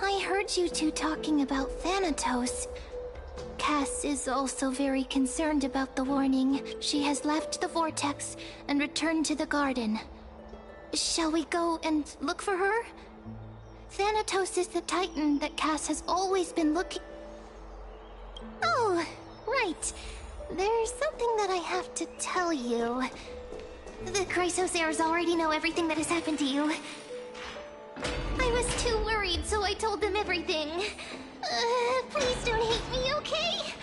I heard you two talking about Thanatos. Cass is also very concerned about the warning. She has left the vortex and returned to the garden. Shall we go and look for her? Thanatos is the Titan that Cass has always been looking... Oh, right. There's something that I have to tell you. The Chrysosairs already know everything that has happened to you. I was too worried, so I told them everything. Please don't hate me, okay?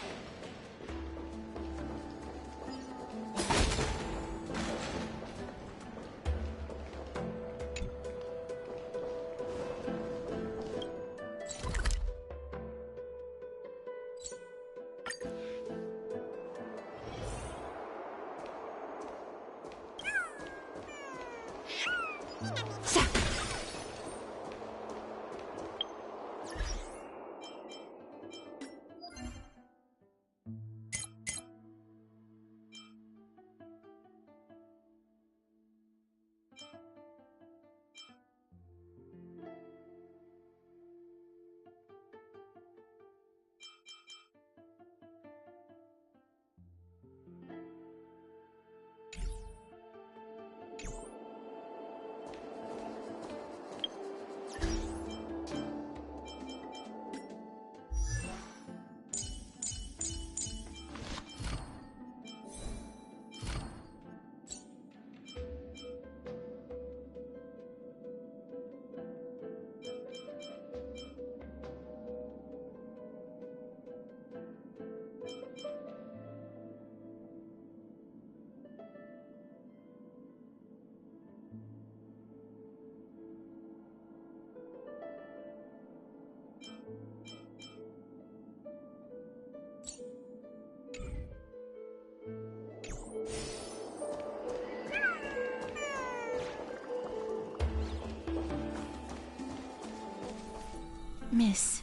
Miss,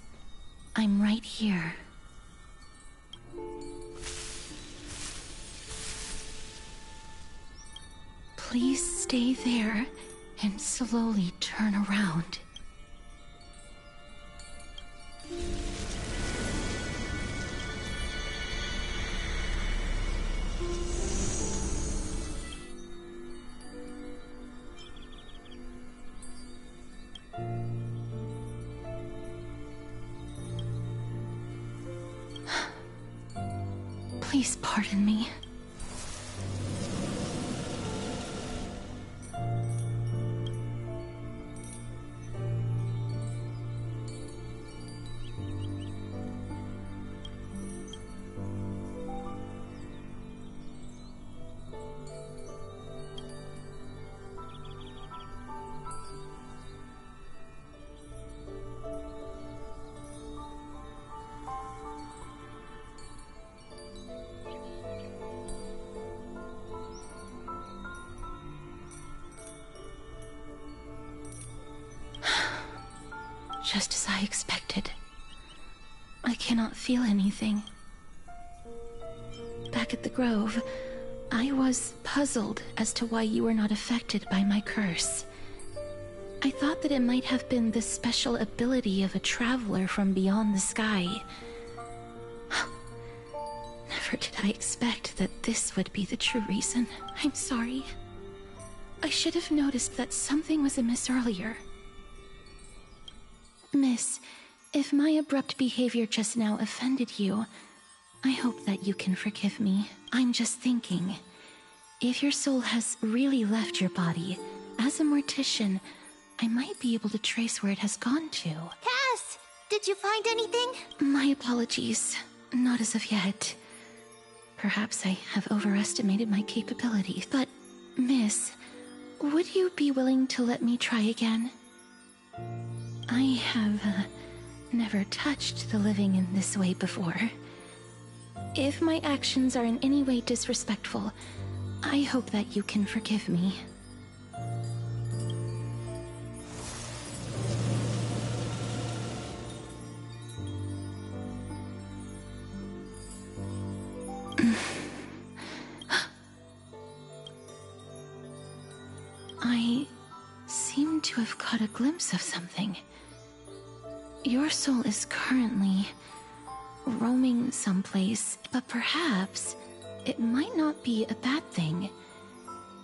I'm right here. Please stay there and slowly turn around. Please pardon me. Just as I expected. I cannot feel anything. Back at the Grove, I was puzzled as to why you were not affected by my curse. I thought that it might have been the special ability of a traveler from beyond the sky. Never did I expect that this would be the true reason. I'm sorry. I should have noticed that something was amiss earlier. Miss, if my abrupt behavior just now offended you, I hope that you can forgive me. I'm just thinking, if your soul has really left your body, as a mortician, I might be able to trace where it has gone to. Cass! Did you find anything? My apologies. Not as of yet. Perhaps I have overestimated my capability, but, Miss, would you be willing to let me try again? I have never touched the living in this way before. If my actions are in any way disrespectful, I hope that you can forgive me. I seem to have caught a glimpse of something. Your soul is currently roaming someplace, but perhaps it might not be a bad thing.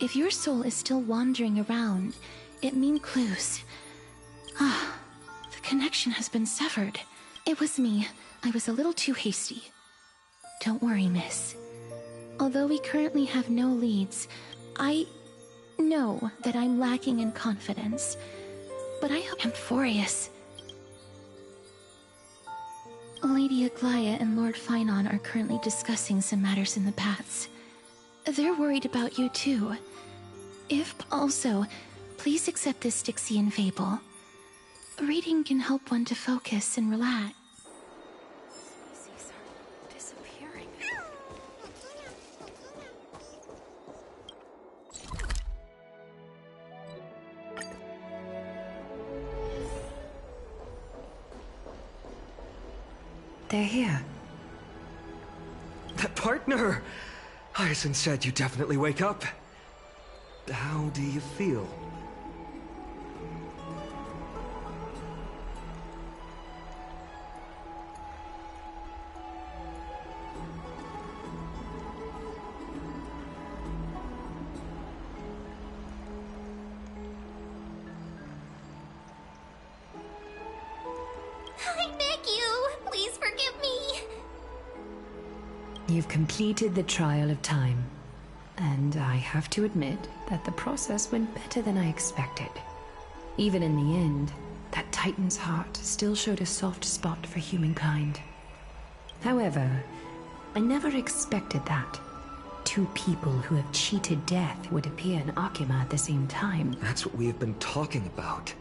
If your soul is still wandering around, it means clues. Ah, the connection has been severed. It was me. I was a little too hasty. Don't worry, miss. Although we currently have no leads, I know that I'm lacking in confidence. But I hope Amphoreus... Lady Aglaya and Lord Finon are currently discussing some matters in the paths. They're worried about you too. If also, please accept this Styxian fable. Reading can help one to focus and relax. Species are disappearing. They're here. That partner! Hyacinth said you definitely wake up. How do you feel? I beg you, please forgive me. You've completed the trial of time, and I have to admit that the process went better than I expected. Even in the end, that Titan's heart still showed a soft spot for humankind. However, I never expected that. Two people who have cheated death would appear in Akima at the same time. That's what we have been talking about.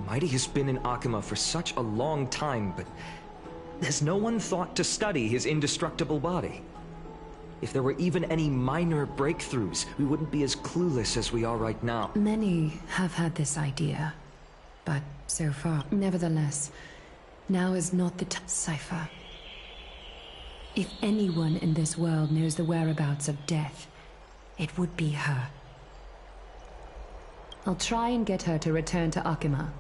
Mighty has been in Akima for such a long time, but has no one thought to study his indestructible body? If there were even any minor breakthroughs, we wouldn't be as clueless as we are right now. Many have had this idea, but so far, nevertheless, now is not the time. Cypher. If anyone in this world knows the whereabouts of death, it would be her. I'll try and get her to return to Akima,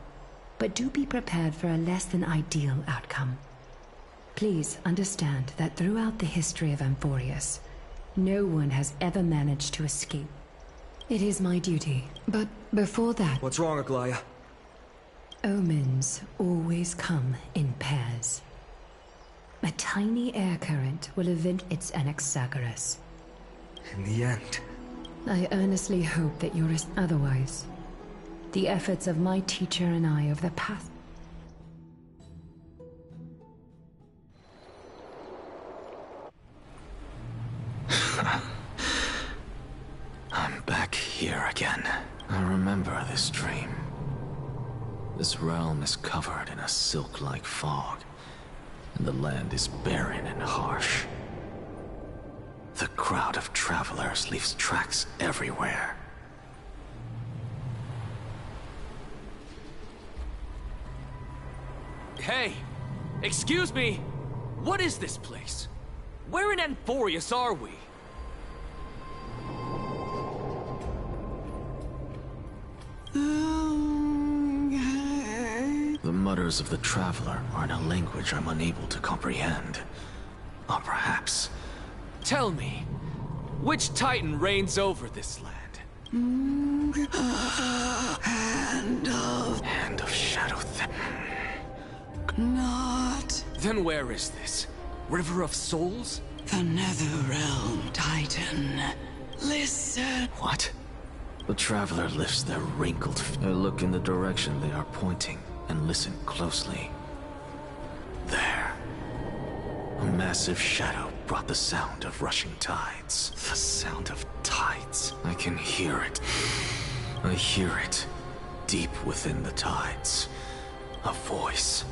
but do be prepared for a less than ideal outcome. Please understand that throughout the history of Amphoreus, no one has ever managed to escape. It is my duty, but before that... What's wrong, Aglaya? Omens always come in pairs. A tiny air current will event its Anaxagoras. In the end. I earnestly hope that you're otherwise. The efforts of my teacher and I over the past... I'm back here again. I remember this dream. This realm is covered in a silk-like fog, and the land is barren and harsh. The crowd of travelers leaves tracks everywhere. Hey! Excuse me! What is this place? Where in Amphoreus are we? The mutters of the traveler are in a language I'm unable to comprehend. Or perhaps... Tell me, which Titan reigns over this land? Hand of Shadow Not Then where is this? River of Souls? the Netherrealm, Titan. Listen. What? The traveler lifts their wrinkled... I look in the direction they are pointing and listen closely. There. A massive shadow brought the sound of rushing tides. The sound of tides. I can hear it. I hear it. Deep within the tides. A voice.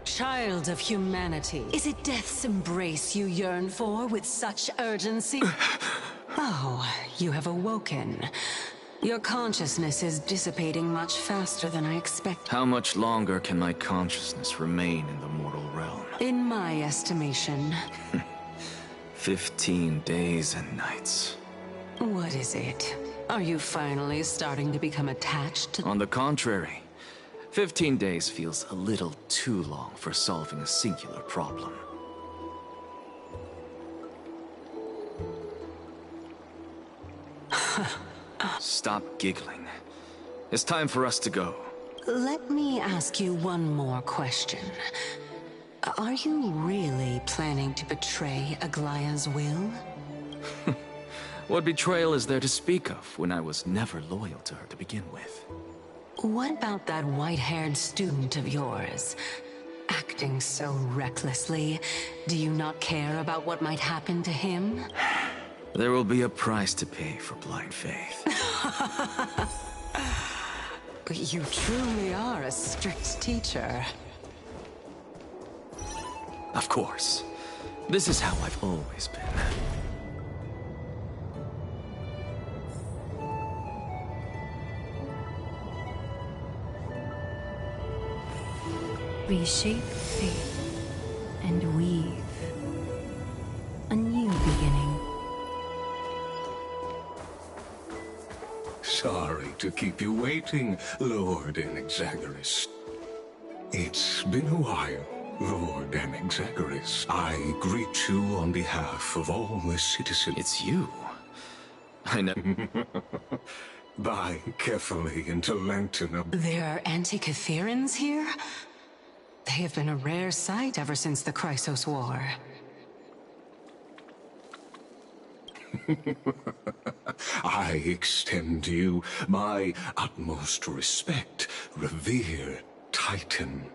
Child of humanity, is it death's embrace you yearn for with such urgency? Oh, you have awoken. Your consciousness is dissipating much faster than I expected. How much longer can my consciousness remain in the mortal realm? In my estimation. 15 days and nights. What is it? Are you finally starting to become attached to... On the contrary, 15 days feels a little too long for solving a singular problem. Stop giggling. It's time for us to go. Let me ask you one more question. Are you really planning to betray Aglaya's will? What betrayal is there to speak of when I was never loyal to her to begin with? What about that white-haired student of yours? Acting so recklessly, do you not care about what might happen to him? There will be a price to pay for blind faith. You truly are a strict teacher. Of course. This is how I've always been. Reshape faith and weave a new beginning. Sorry to keep you waiting, Lord Anaxagoras. It's been a while, Lord Anaxagoras. I greet you on behalf of all the citizens. It's you. I know. Buy carefully into Lantana. There are Antikytherans here? They have been a rare sight ever since the Chrysos War. I extend to you my utmost respect, revered Titan.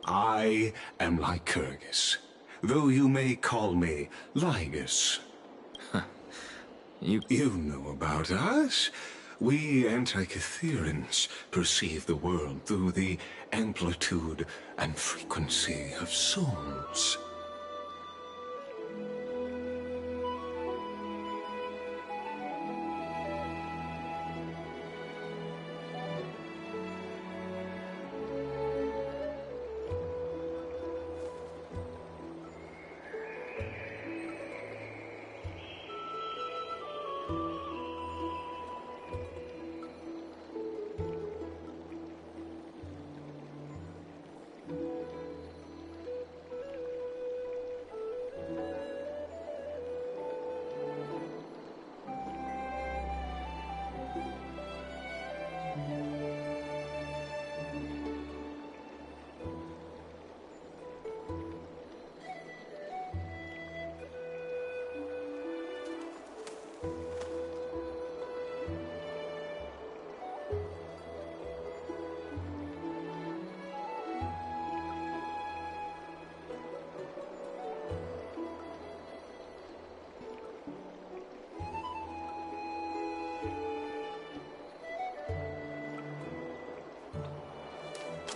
I am Lycurgus, though you may call me Lygus. You know about us. We Antikytherans perceive the world through the amplitude and frequency of souls.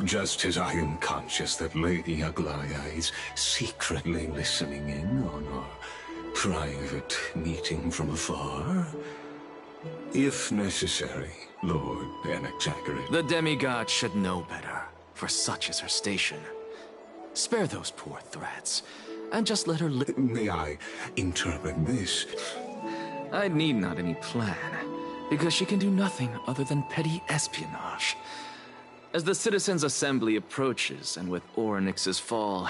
Just as I am conscious that Lady Aglaya is secretly listening in on our private meeting from afar, if necessary, Lord Anaxagoras. The demigod should know better, for such is her station. Spare those poor threats, and just let her May I interpret this? I need not any plan, because she can do nothing other than petty espionage. As the Citizens' Assembly approaches, and with Orynyx's fall,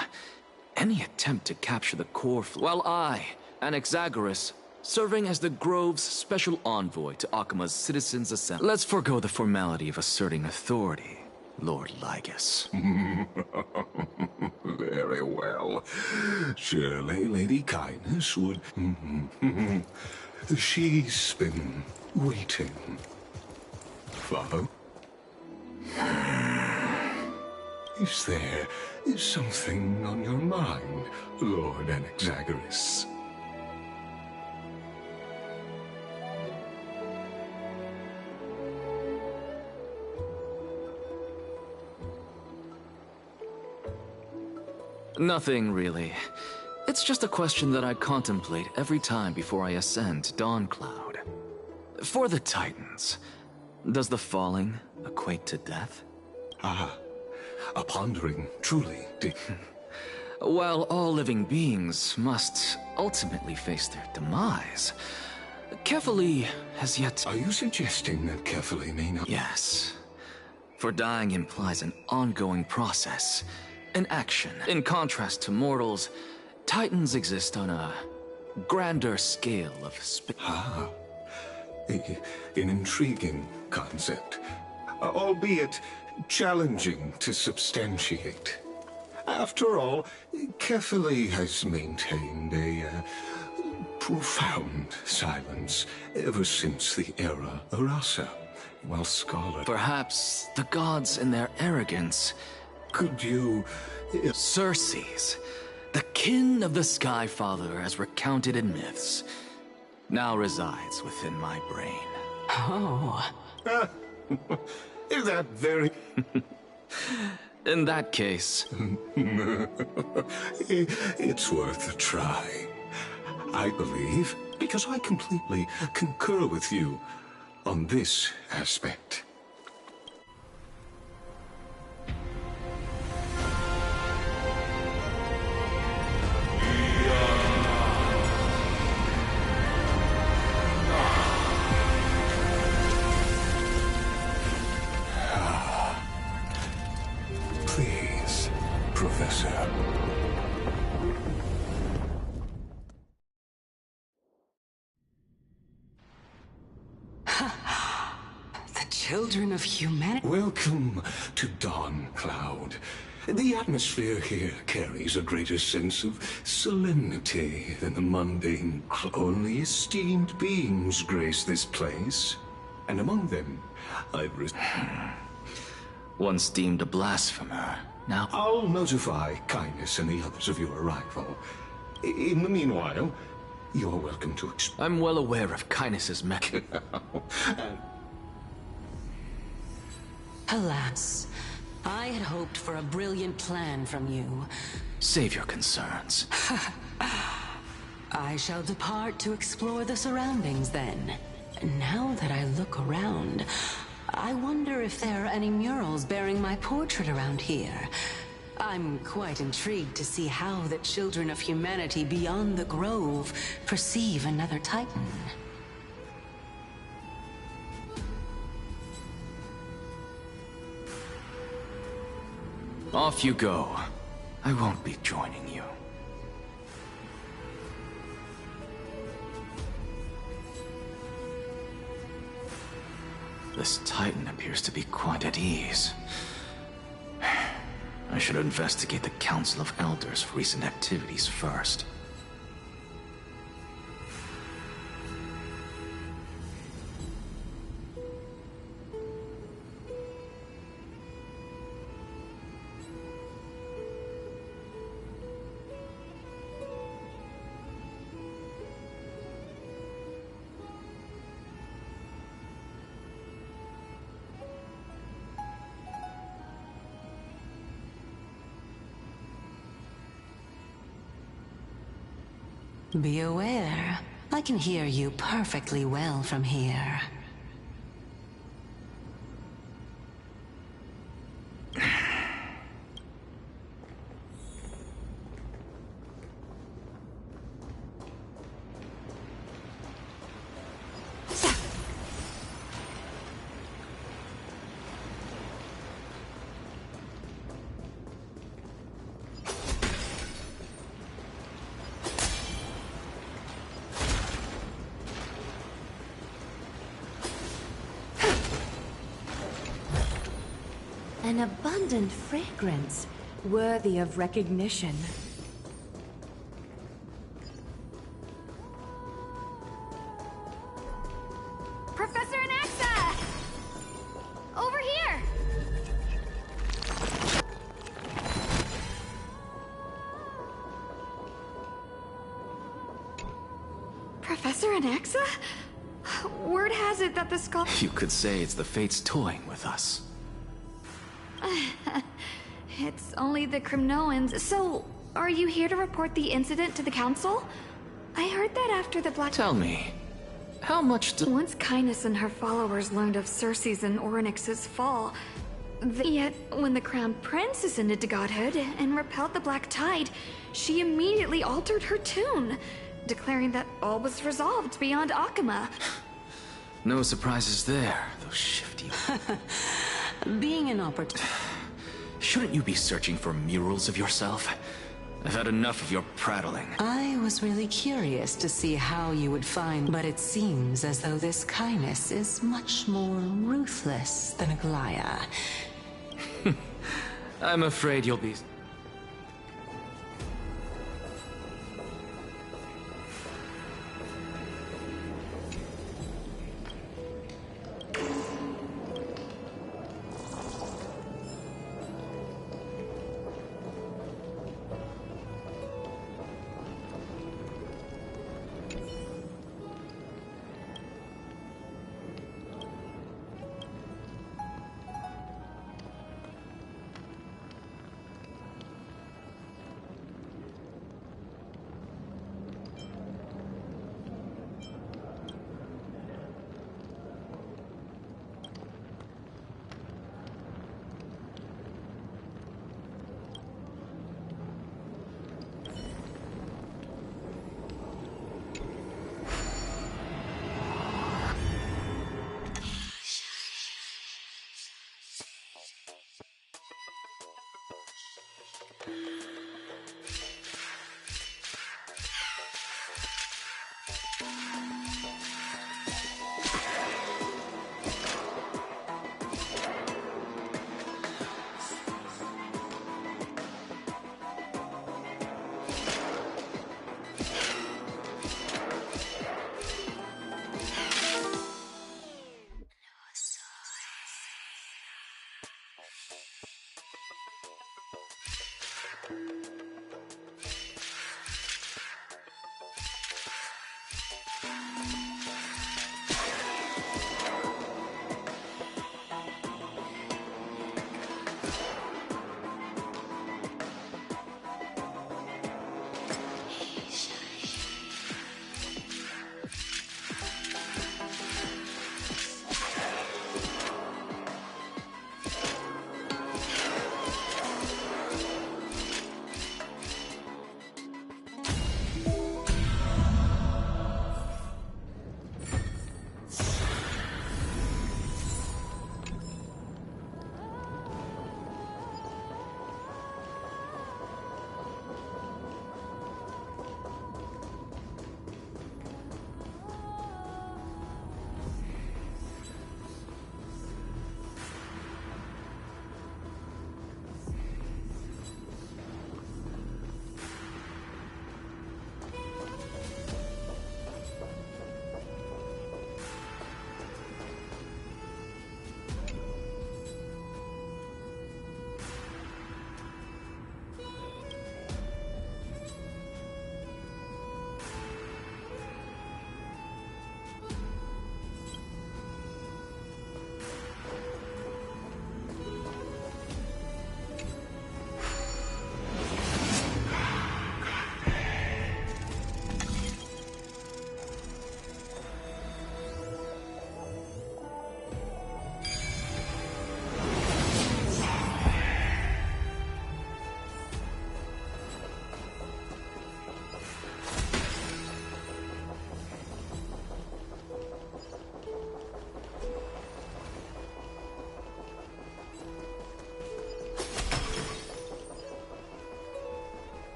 any attempt to capture the core while I, Anaxagoras, serving as the Grove's special envoy to Akima's Citizens' Assembly. Let's forego the formality of asserting authority, Lord Lygus. Very well. Surely Lady Kindness would... She's been waiting. Follow? Is there something on your mind, Lord Anaxagoras? Nothing, really. It's just a question that I contemplate every time before I ascend to Dawncloud. For the Titans, does the falling equate to death? Ah, a pondering, truly. While all living beings must ultimately face their demise, Kefali has yet... Are you suggesting that Kefali may not... Yes. For dying implies an ongoing process, an action. In contrast to mortals, Titans exist on a grander scale of An intriguing concept, albeit challenging to substantiate. After all, Kefali has maintained a profound silence ever since the era Arasa, while scholars... Perhaps the gods in their arrogance... Could you... Circes, the kin of the Sky Father as recounted in myths, now resides within my brain. Oh. Is that very... In that case... It's worth a try. I believe, because I completely concur with you on this aspect. Please, Professor. The children of humanity. Welcome to Dawn Cloud. The atmosphere here carries a greater sense of solemnity than the mundane. Only esteemed beings grace this place, and among them, I've Once deemed a blasphemer, now... I'll notify Kindness and the others of your arrival. In the meanwhile, you're welcome to I'm well aware of Kindness's mech... Alas, I had hoped for a brilliant plan from you. Save your concerns. I shall depart to explore the surroundings then. Now that I look around, I wonder if there are any murals bearing my portrait around here. I'm quite intrigued to see how the children of humanity beyond the grove perceive another Titan. Off you go. I won't be joining you. This Titan appears to be quite at ease. I should investigate the Council of Elders' recent activities first. Be aware, I can hear you perfectly well from here. An abundant fragrance, worthy of recognition. Professor Anaxa! Over here! Professor Anaxa? Word has it that the skull... You could say it's the fates toying with us. It's only the Crimnoans. So, are you here to report the incident to the council? I heard that after the Black... Tell me, how much do... Once Kindness and her followers learned of Circe's and Orynyx's fall, yet when the Crown Prince ascended to godhood and repelled the Black Tide, she immediately altered her tune, declaring that all was resolved beyond Akama. No surprises there, those shifty... Being an opportunity. Shouldn't you be searching for murals of yourself? I've had enough of your prattling. I was really curious to see how you would find, but it seems as though this kindness is much more ruthless than Aglaya. I'm afraid you'll be...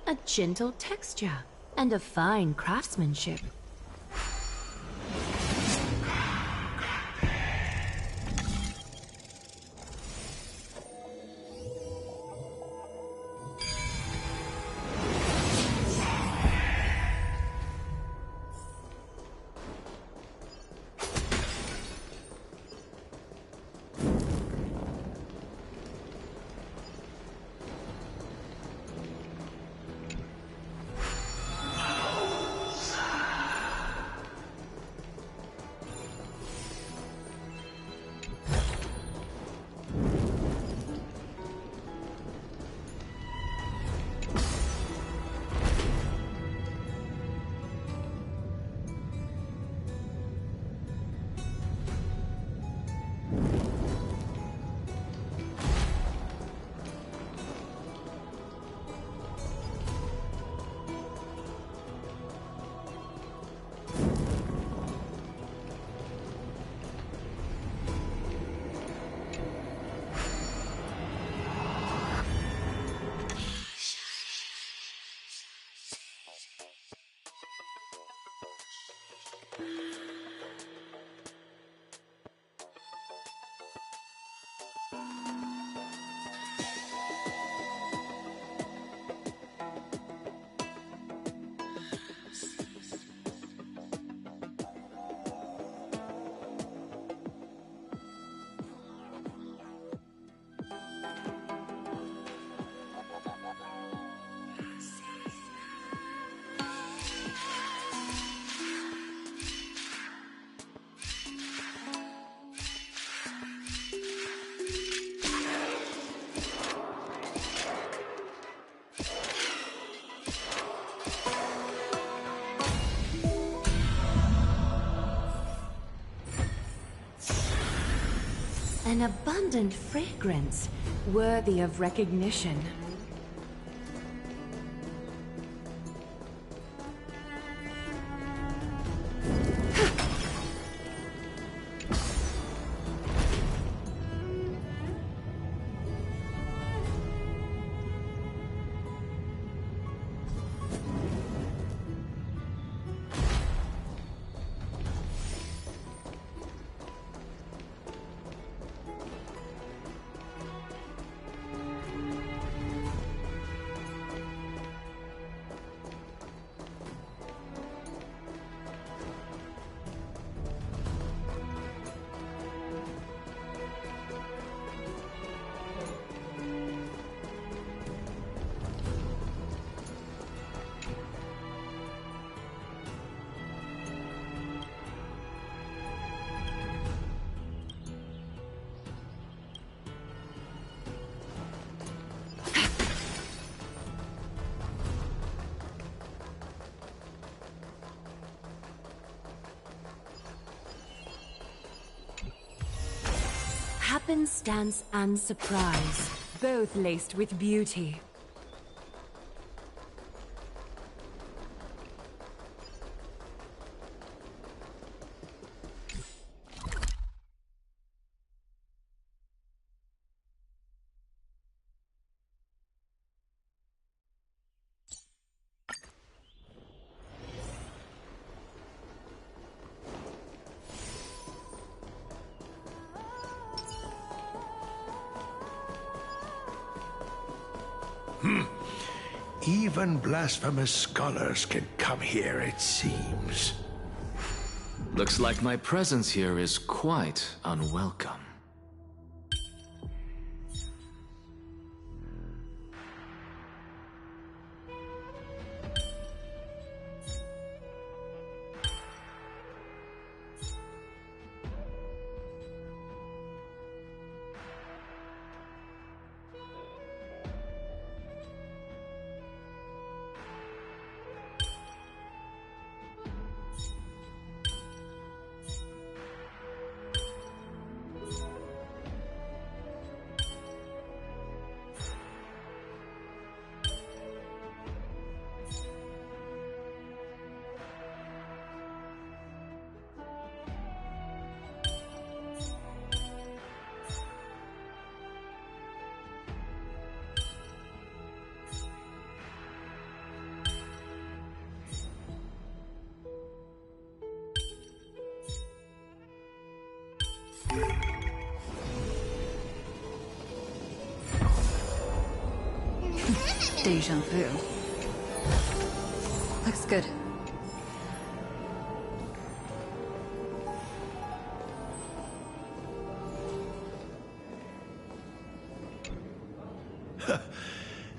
A gentle texture and a fine craftsmanship. An abundant fragrance, worthy of recognition. Happenstance and surprise, both laced with beauty. Even blasphemous scholars can come here, it seems. Looks like my presence here is quite unwelcome. Deja vu. Looks good.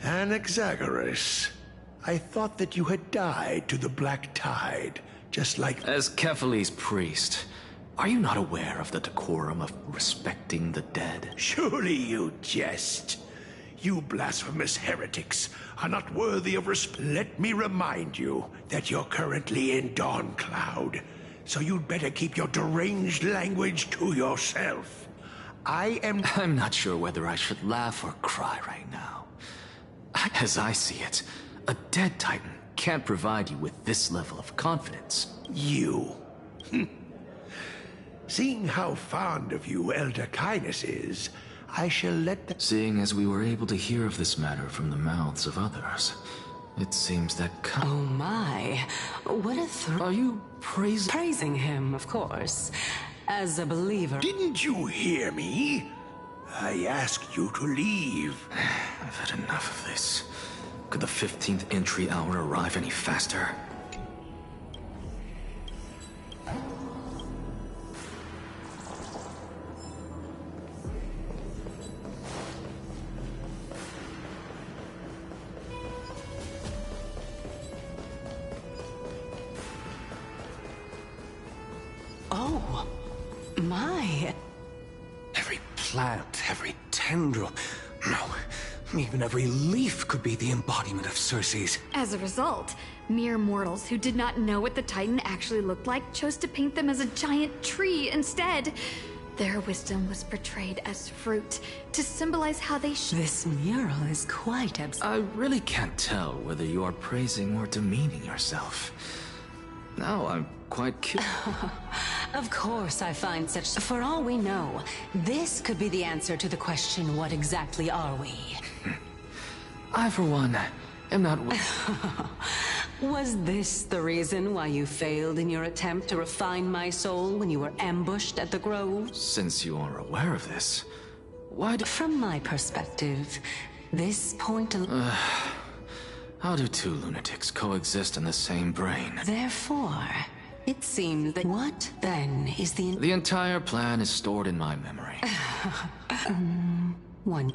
Anaxagoras. I thought that you had died to the Black Tide, just like... As Kephales's priest, are you not aware of the decorum of respecting the dead? Surely you jest. You blasphemous heretics are not worthy of respect. Let me remind you that you're currently in Dawn Cloud, so you'd better keep your deranged language to yourself. I'm not sure whether I should laugh or cry right now. As I see it, a dead Titan can't provide you with this level of confidence. You. Seeing how fond of you Elder Kynus is, I shall let the... Seeing as we were able to hear of this matter from the mouths of others, it seems that... Oh my, what a Are you praising... Praising him, of course, as a believer. Didn't you hear me? I asked you to leave. I've had enough of this. Could the 15th entry hour arrive any faster? Oh, my. Every plant, every tendril, no, even every leaf could be the embodiment of Circe's. As a result, mere mortals who did not know what the Titan actually looked like chose to paint them as a giant tree instead. Their wisdom was portrayed as fruit, to symbolize how they should. This mural is quite I really can't tell whether you are praising or demeaning yourself. Now I'm quite curious. Of course I find such... For all we know, this could be the answer to the question, what exactly are we? I, for one, am not... Was this the reason why you failed in your attempt to refine my soul when you were ambushed at the Grove? Since you are aware of this, why do... From my perspective, this point... How do two lunatics coexist in the same brain? Therefore, it seems that... What, then, is the... The entire plan is stored in my memory. One...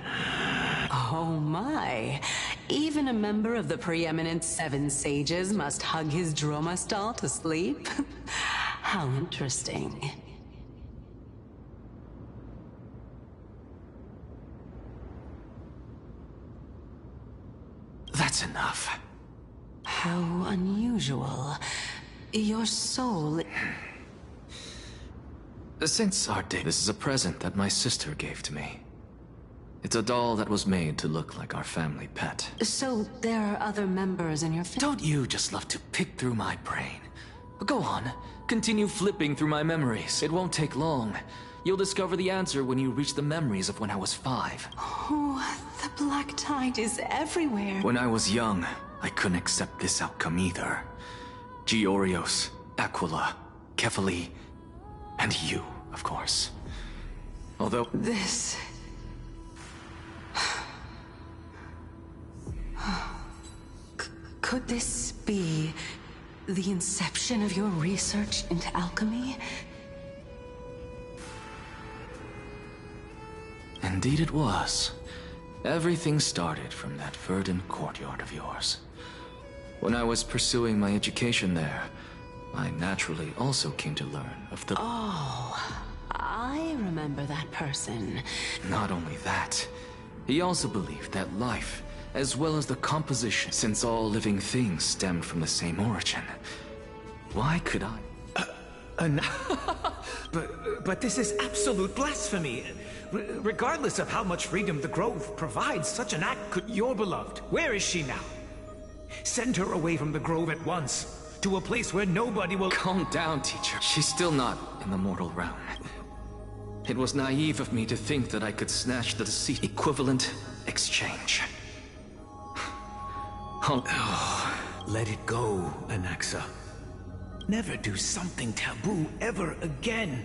Oh my. Even a member of the preeminent Seven Sages must hug his Dromastal to sleep? How interesting. That's enough. How unusual. Your soul... Since our day, this is a present that my sister gave to me. It's a doll that was made to look like our family pet. So there are other members in your family? Don't you just love to pick through my brain? Go on, continue flipping through my memories. It won't take long. You'll discover the answer when you reach the memories of when I was 5. Oh, the black tide is everywhere. When I was young, I couldn't accept this outcome either. Georios, Aquila, Kefali, and you, of course. Although... This... Could this be the inception of your research into alchemy? Indeed it was. Everything started from that verdant courtyard of yours. When I was pursuing my education there, I naturally also came to learn of the... Oh, I remember that person. Not only that, he also believed that life, as well as the composition, since all living things stemmed from the same origin. Why could I... But this is absolute blasphemy. Regardless of how much freedom the Grove provides, such an act could... Your beloved, where is she now? Send her away from the Grove at once, to a place where nobody will... Calm down, teacher. She's still not in the mortal realm. It was naive of me to think that I could snatch the deceit equivalent exchange. Let it go, Anaxa. Never do something taboo ever again.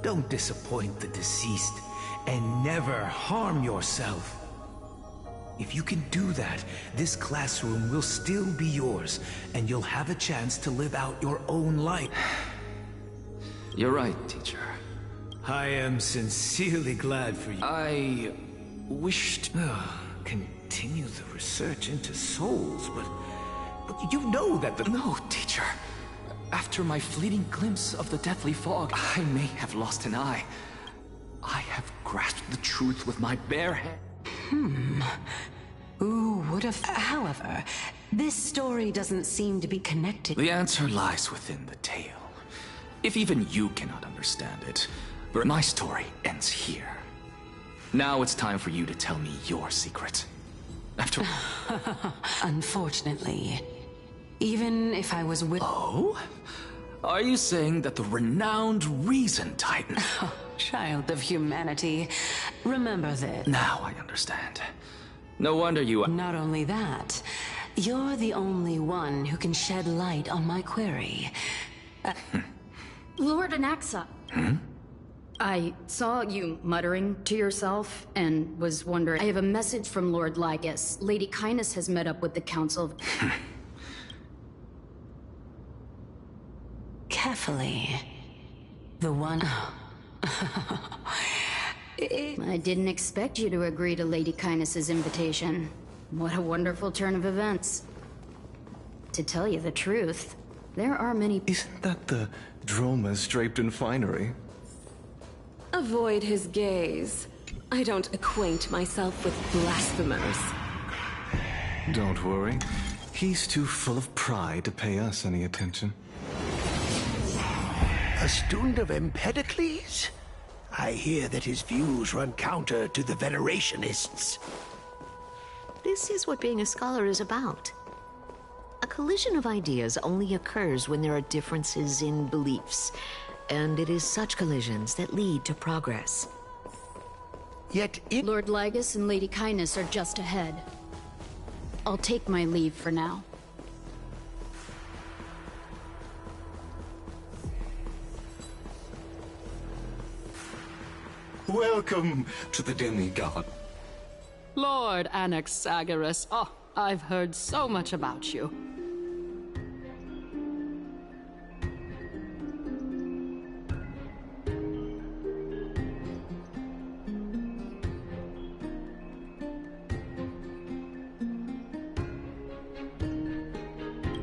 Don't disappoint the deceased, and never harm yourself. If you can do that, this classroom will still be yours, and you'll have a chance to live out your own life. You're right, teacher. I am sincerely glad for you. I wished... Continue the research into souls, but you know that the... No, teacher. After my fleeting glimpse of the deathly fog, I may have lost an eye. I have grasped the truth with my bare hand. Who would have... However, this story doesn't seem to be connected. The answer lies within the tale. If even you cannot understand it, but my story ends here. Now it's time for you to tell me your secret. After... Unfortunately, even if I was with... Oh? Are you saying that the renowned Reason Titan... Child of humanity, remember this. Now I understand. No wonder you... Not only that, you're the only one who can shed light on my query. Lord Anaxa. I saw you muttering to yourself and was wondering... I have a message from Lord Lygus. Lady Kindness has met up with the Council. Carefully. The one... I didn't expect you to agree to Lady Kindness's invitation. What a wonderful turn of events. To tell you the truth, there are many... Isn't that the Dromas draped in finery? Avoid his gaze. I don't acquaint myself with blasphemers. Don't worry. He's too full of pride to pay us any attention. A student of Empedocles? I hear that his views run counter to the Venerationists. This is what being a scholar is about. A collision of ideas only occurs when there are differences in beliefs, and it is such collisions that lead to progress. Yet Lord Lygus and Lady Kindness are just ahead. I'll take my leave for now. Welcome to the demigod. Lord Anaxagoras, oh, I've heard so much about you.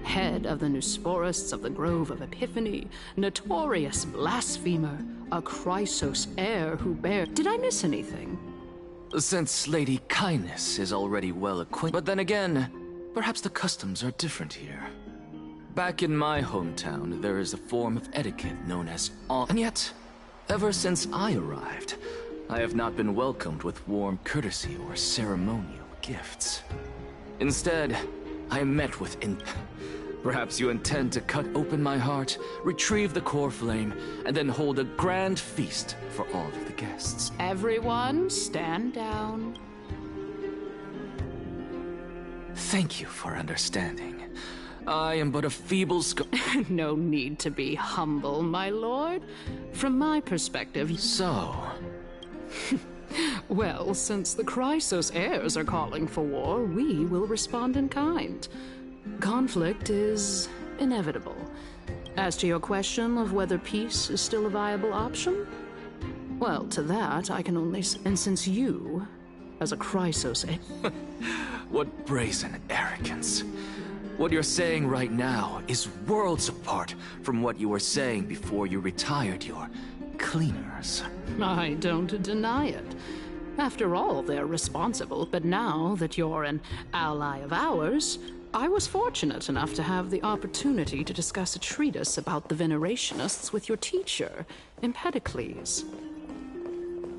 Head of the Nusporists of the Grove of Epiphany, notorious blasphemer, a Chrysos heir who bears... Did I miss anything? Since Lady Kindness is already well acquainted... But then again, perhaps the customs are different here. Back in my hometown, there is a form of etiquette known as And yet, ever since I arrived, I have not been welcomed with warm courtesy or ceremonial gifts. Instead, I am met with Perhaps you intend to cut open my heart, retrieve the core flame, and then hold a grand feast for all of the guests. Everyone, stand down. Thank you for understanding. I am but a feeble No need to be humble, my lord. From my perspective... So... Well, since the Chrysos heirs are calling for war, we will respond in kind. Conflict is inevitable. As to your question of whether peace is still a viable option, well, to that I can only say, and since you, as a Chrysos What brazen arrogance. What you're saying right now is worlds apart from what you were saying before you retired your cleaners. I don't deny it. After all, they're responsible, but now that you're an ally of ours, I was fortunate enough to have the opportunity to discuss a treatise about the Venerationists with your teacher, Empedocles.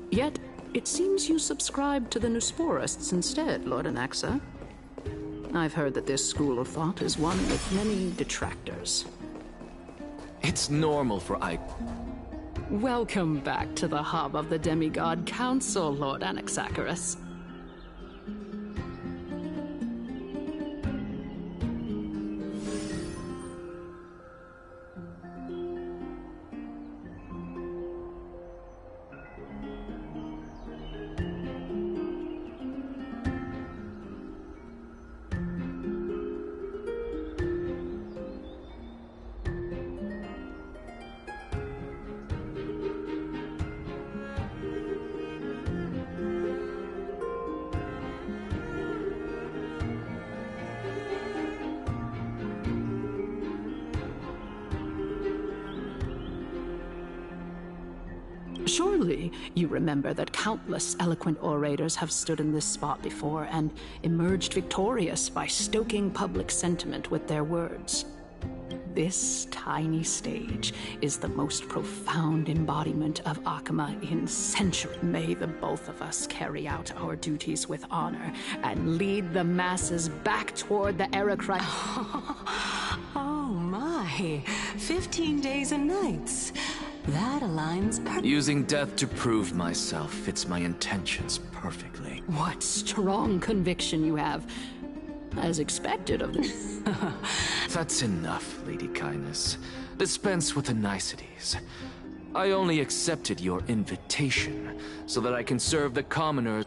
Yet, it seems you subscribe to the Nusporists instead, Lord Anaxa. I've heard that this school of thought is one with many detractors. It's normal for Welcome back to the hub of the Demigod Council, Lord Anaxagoras. Surely you remember that countless eloquent orators have stood in this spot before and emerged victorious by stoking public sentiment with their words. This tiny stage is the most profound embodiment of Akama in centuries. May the both of us carry out our duties with honor and lead the masses back toward the Erechri. Oh my, 15 days and nights. That aligns perfectly. Using death to prove myself fits my intentions perfectly. What strong conviction you have. As expected of the... That's enough, Lady Kindness. Dispense with the niceties. I only accepted your invitation so that I can serve the commoner.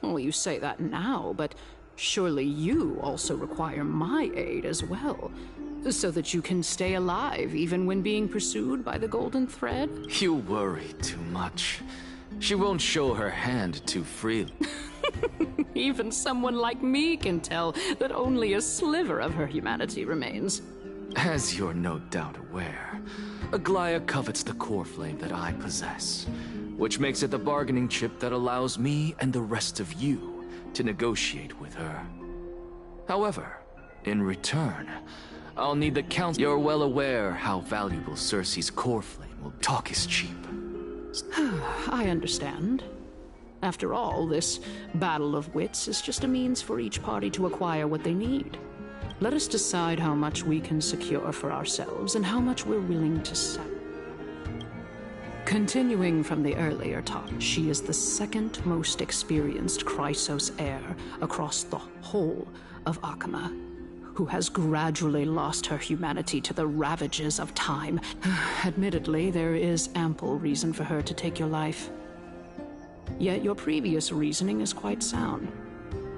Well, you say that now, but surely you also require my aid as well. So that you can stay alive even when being pursued by the Golden Thread? You worry too much. She won't show her hand too freely. Even someone like me can tell that only a sliver of her humanity remains. As you're no doubt aware, Aglaya covets the core flame that I possess, which makes it the bargaining chip that allows me and the rest of you to negotiate with her. However, in return, I'll need the council. You're well aware how valuable Cersei's core flame will be. Talk is cheap. I understand. After all, this battle of wits is just a means for each party to acquire what they need. Let us decide how much we can secure for ourselves and how much we're willing to sell. Continuing from the earlier talk, she is the second most experienced Chrysos heir across the whole of Akama, who has gradually lost her humanity to the ravages of time. Admittedly, there is ample reason for her to take your life. Yet your previous reasoning is quite sound.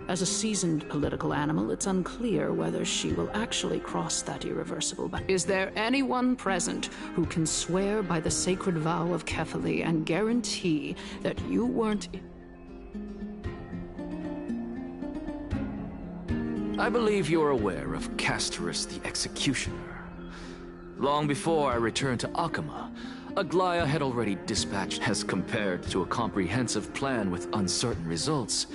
As a seasoned political animal, it's unclear whether she will actually cross that irreversible boundary. Is there anyone present who can swear by the sacred vow of Kefali and guarantee that you weren't... I believe you're aware of Castorus the Executioner. Long before I returned to Akama, Aglaya had already dispatched, as compared to a comprehensive plan with uncertain results.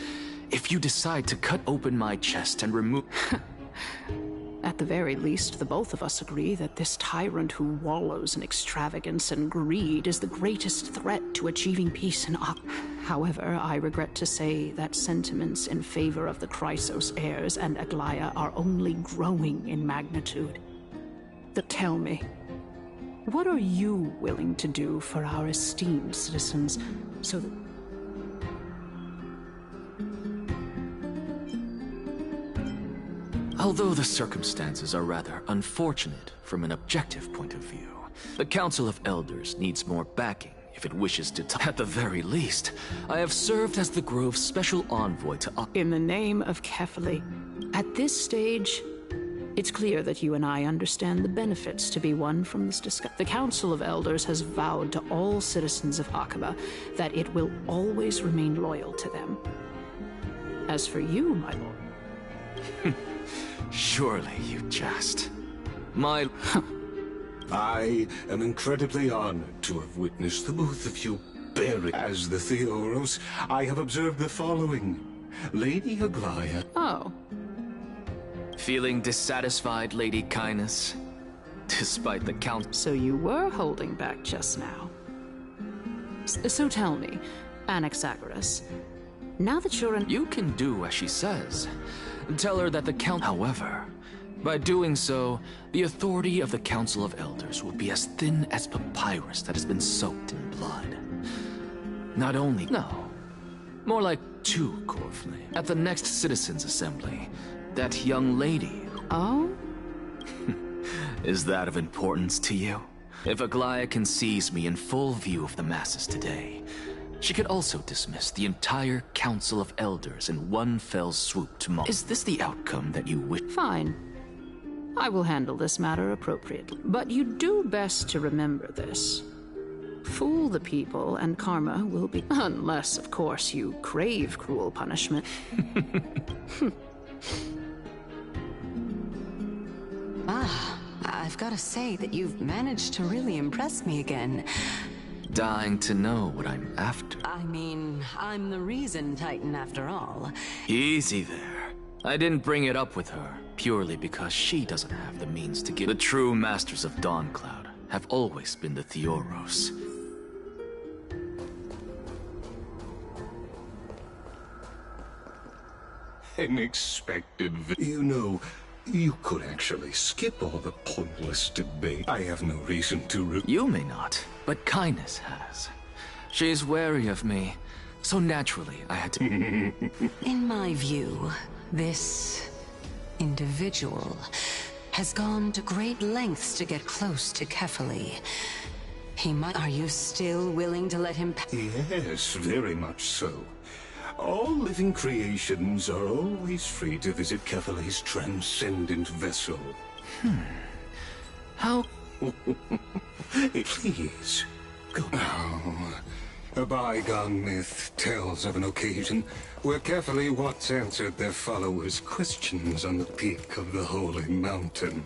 If you decide to cut open my chest and remove... At the very least, the both of us agree that this tyrant who wallows in extravagance and greed is the greatest threat to achieving peace in Akama. However, I regret to say that sentiments in favor of the Chrysos heirs and Aglaya are only growing in magnitude. Tell me, what are you willing to do for our esteemed citizens so that... Although the circumstances are rather unfortunate from an objective point of view, the Council of Elders needs more backing if it wishes to At the very least, I have served as the Grove's special envoy to In the name of Kefali, at this stage, it's clear that you and I understand the benefits to be won from this discussion. The Council of Elders has vowed to all citizens of Akaba that it will always remain loyal to them. As for you, my lord... Surely you jest. I am incredibly honored to have witnessed the both of you bury. As the Theoros, I have observed the following. Lady Aglaya... Oh. Feeling dissatisfied, Lady Kindness? Despite the count... So you were holding back just now. So tell me, Anaxagoras, now that you're in... You can do as she says. Tell her that the Count... However, by doing so, the authority of the Council of Elders will be as thin as papyrus that has been soaked in blood. Not only... No. More like two Corfley. At the next Citizens' Assembly, that young lady... Oh? Is that of importance to you? If Aglaya can seize me in full view of the masses today, she could also dismiss the entire Council of Elders in one fell swoop tomorrow. Is this the outcome that you wish? Fine. I will handle this matter appropriately. But you do best to remember this. Fool the people and karma will be... Unless, of course, you crave cruel punishment. I've got to say that you've managed to really impress me again. Dying to know what I'm after. I mean, I'm the reason Titan after all. Easy there. I didn't bring it up with her, purely because she doesn't have the means to give. The true masters of Dawncloud have always been the Theoros. Unexpected. You know, you could actually skip all the pointless debate. I have no reason to You may not, but Kindness has. She's wary of me, so naturally I had to... In my view, this individual has gone to great lengths to get close to Kefali. He might... Are you still willing to let him... Yes, very much so. All living creations are always free to visit Kefali's transcendent vessel. How... Please, go. Oh, a bygone myth tells of an occasion where Kefali once answered their followers' questions on the peak of the holy mountain.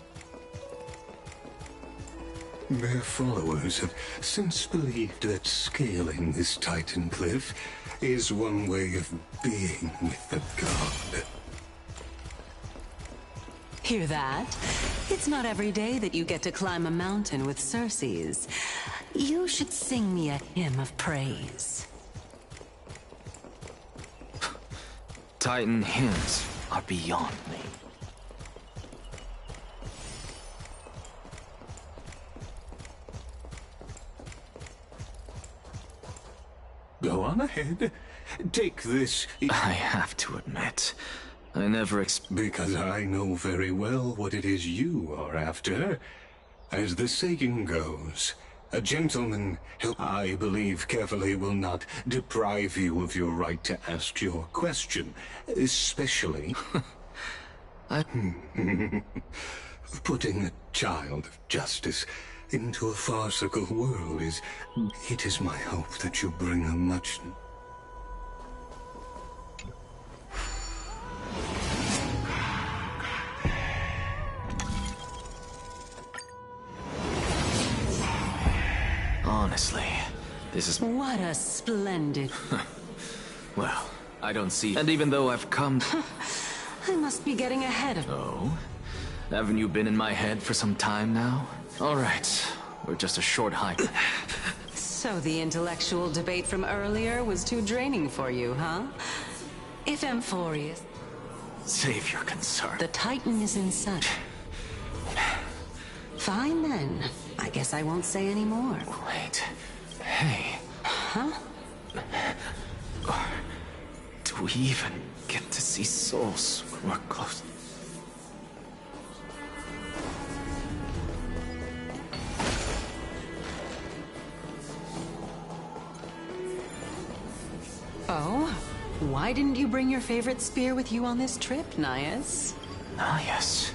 Their followers have since believed that scaling this Titan cliff is one way of being with the god. Hear that? It's not every day that you get to climb a mountain with Circes. You should sing me a hymn of praise. Titan hymns are beyond me. Go on ahead. Take this. I have to admit, I never Because I know very well what it is you are after. As the saying goes, a gentleman who I believe carefully will not deprive you of your right to ask your question, especially... Putting a child of justice into a farcical world is... It is my hope that you bring a much... Honestly, this is... What a splendid... Well, I don't see... And even though I've come... I must be getting ahead of... Oh? Haven't you been in my head for some time now? Alright, we're just a short hike. So the intellectual debate from earlier was too draining for you, huh? If Amphoreus... Save your concern. The Titan is inside. Fine then. I guess I won't say any more. Wait. Hey. Huh? Do we even get to see souls when we're close? Oh? Why didn't you bring your favorite spear with you on this trip, Nias? Nias?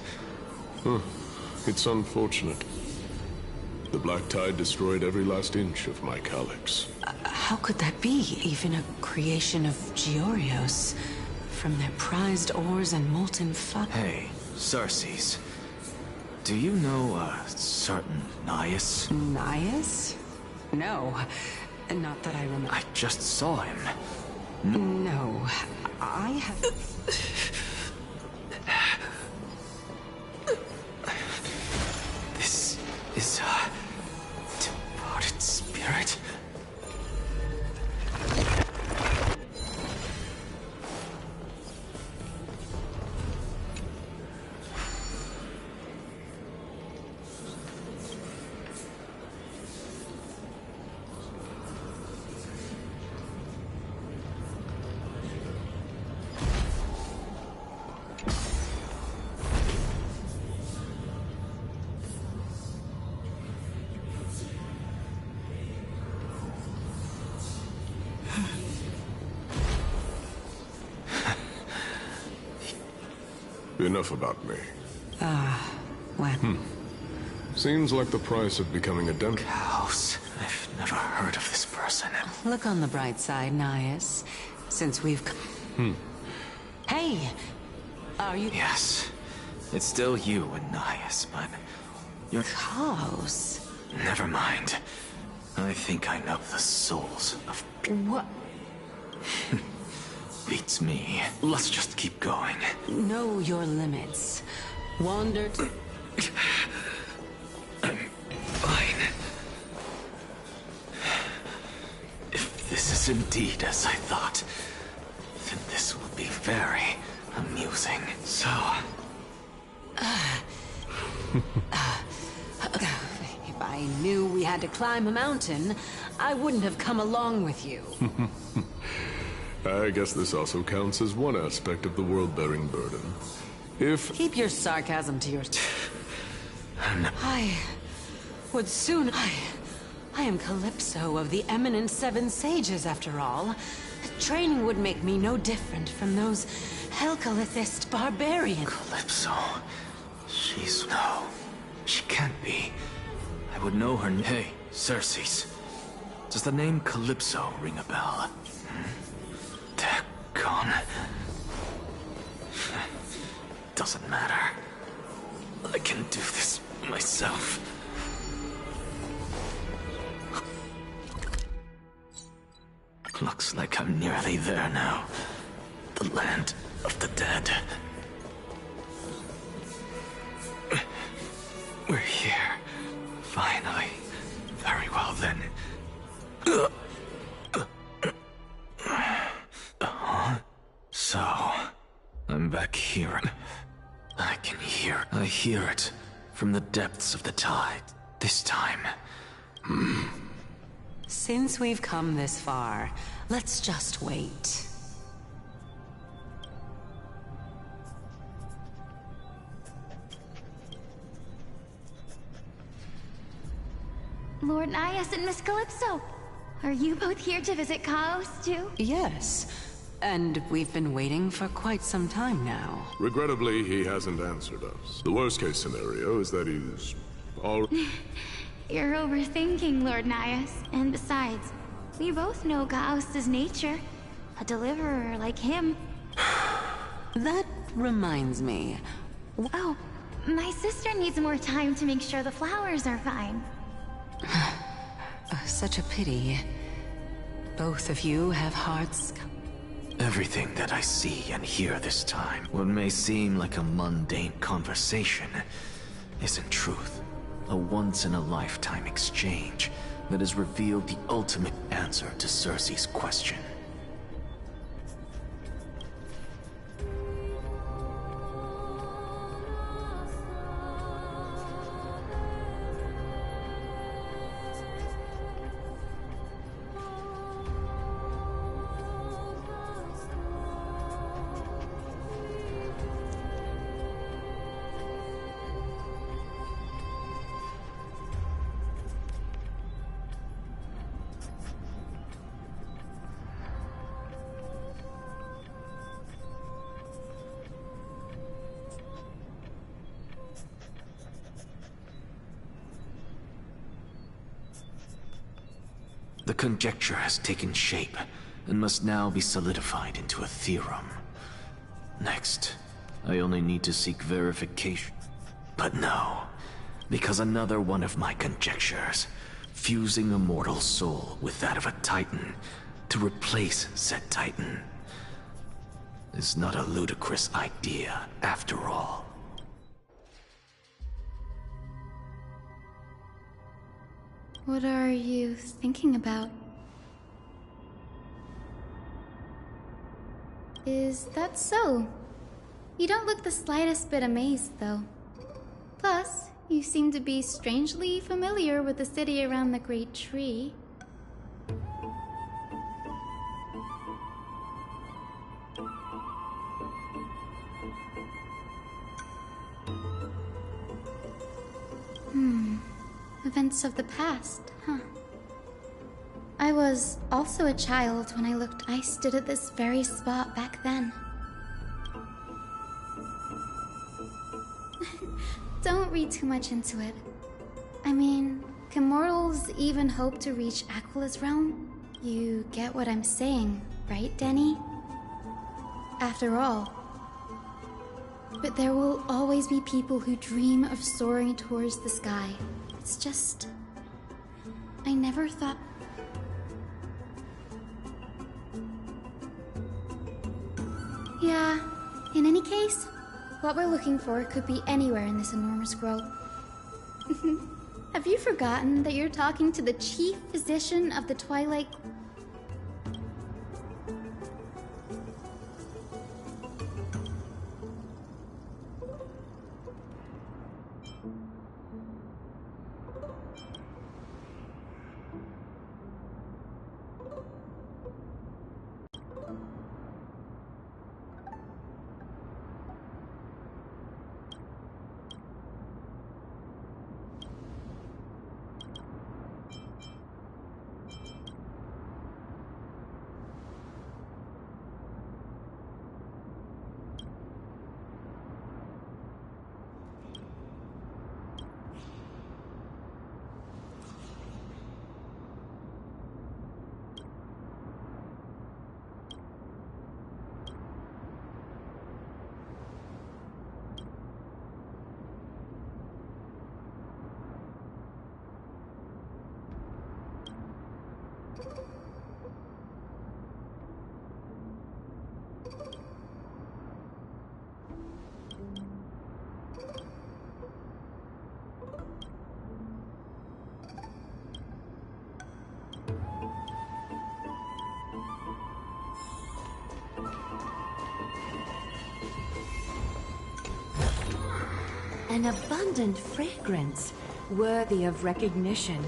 It's unfortunate. The Black Tide destroyed every last inch of my calyx. How could that be? Even a creation of Georios. From their prized ores and molten fire. Hey, Circes. Do you know a certain Nias? Nias? No. Not that I remember. I just saw him. No. I have... This is a departed spirit. Enough about me. When? Seems like the price of becoming a dem- House. I've never heard of this person. Look on the bright side, Nias. Since we've... Hey! Are you... Yes. It's still you and Nias, but... You're... House? Never mind. I think I know the souls of... What? Beats me. Let's just keep going. Know your limits. Wander to... I'm fine. If this is indeed as I thought, then this will be very amusing. So... If I knew we had to climb a mountain, I wouldn't have come along with you. I guess this also counts as one aspect of the world-bearing burden. If... Keep your sarcasm to yourself. I would soon... I am Calypso of the eminent Seven Sages, after all. Training would make me no different from those Helcalithist barbarians. Calypso... She's... No. She can't be. I would know her... Hey, Circes. Does the name Calypso ring a bell? Gone. Doesn't matter. I can do this myself. Looks like I'm nearly there now. The land of the dead. We're here. Finally. Very well then. back here. I can hear. I hear it from the depths of the tide. This time. Since we've come this far, let's just wait. Lord Nias and Miss Calypso, are you both here to visit Chaos too? Yes, and we've been waiting for quite some time now. Regrettably, he hasn't answered us. The worst case scenario is that he's all... You're overthinking, Lord Nias. And besides, we both know Chaos's nature. A deliverer like him. That reminds me. Oh, my sister needs more time to make sure the flowers are fine. Such a pity. Both of you have hearts. Everything that I see and hear this time, what may seem like a mundane conversation, is in truth a once-in-a-lifetime exchange that has revealed the ultimate answer to Cersei's question. The conjecture has taken shape, and must now be solidified into a theorem. Next, I only need to seek verification. But no, because another one of my conjectures, fusing a mortal soul with that of a Titan to replace said Titan, is not a ludicrous idea after all. What are you thinking about? Is that so? You don't look the slightest bit amazed, though. Plus, you seem to be strangely familiar with the city around the Great Tree. Events of the past, huh? I was also a child when I stood at this very spot back then. Don't read too much into it. I mean, can mortals even hope to reach Aquila's realm? You get what I'm saying, right, Denny? After all. But there will always be people who dream of soaring towards the sky. It's just... I never thought... Yeah, in any case, what we're looking for could be anywhere in this enormous grove. Have you forgotten that you're talking to the chief physician of the Twilight... An abundant fragrance, worthy of recognition.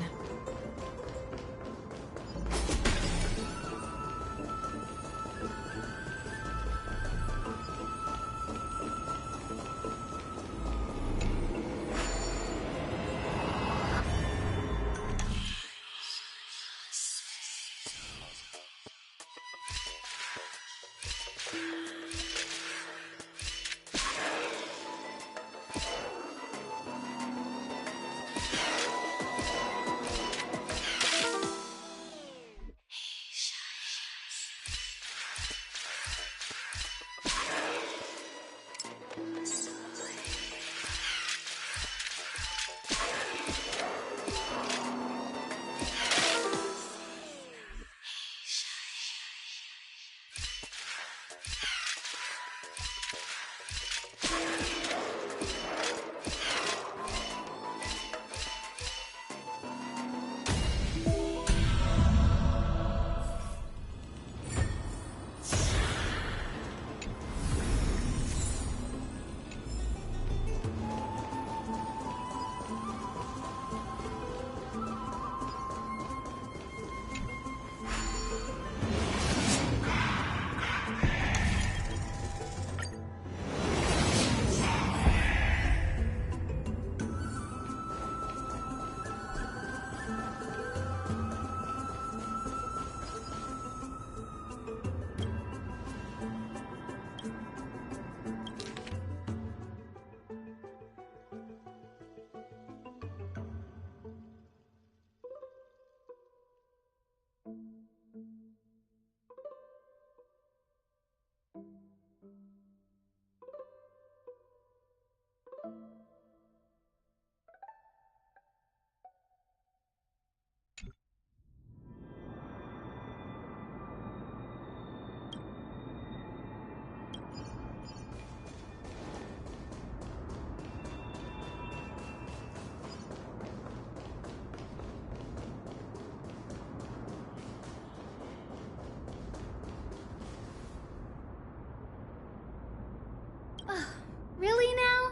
Really now?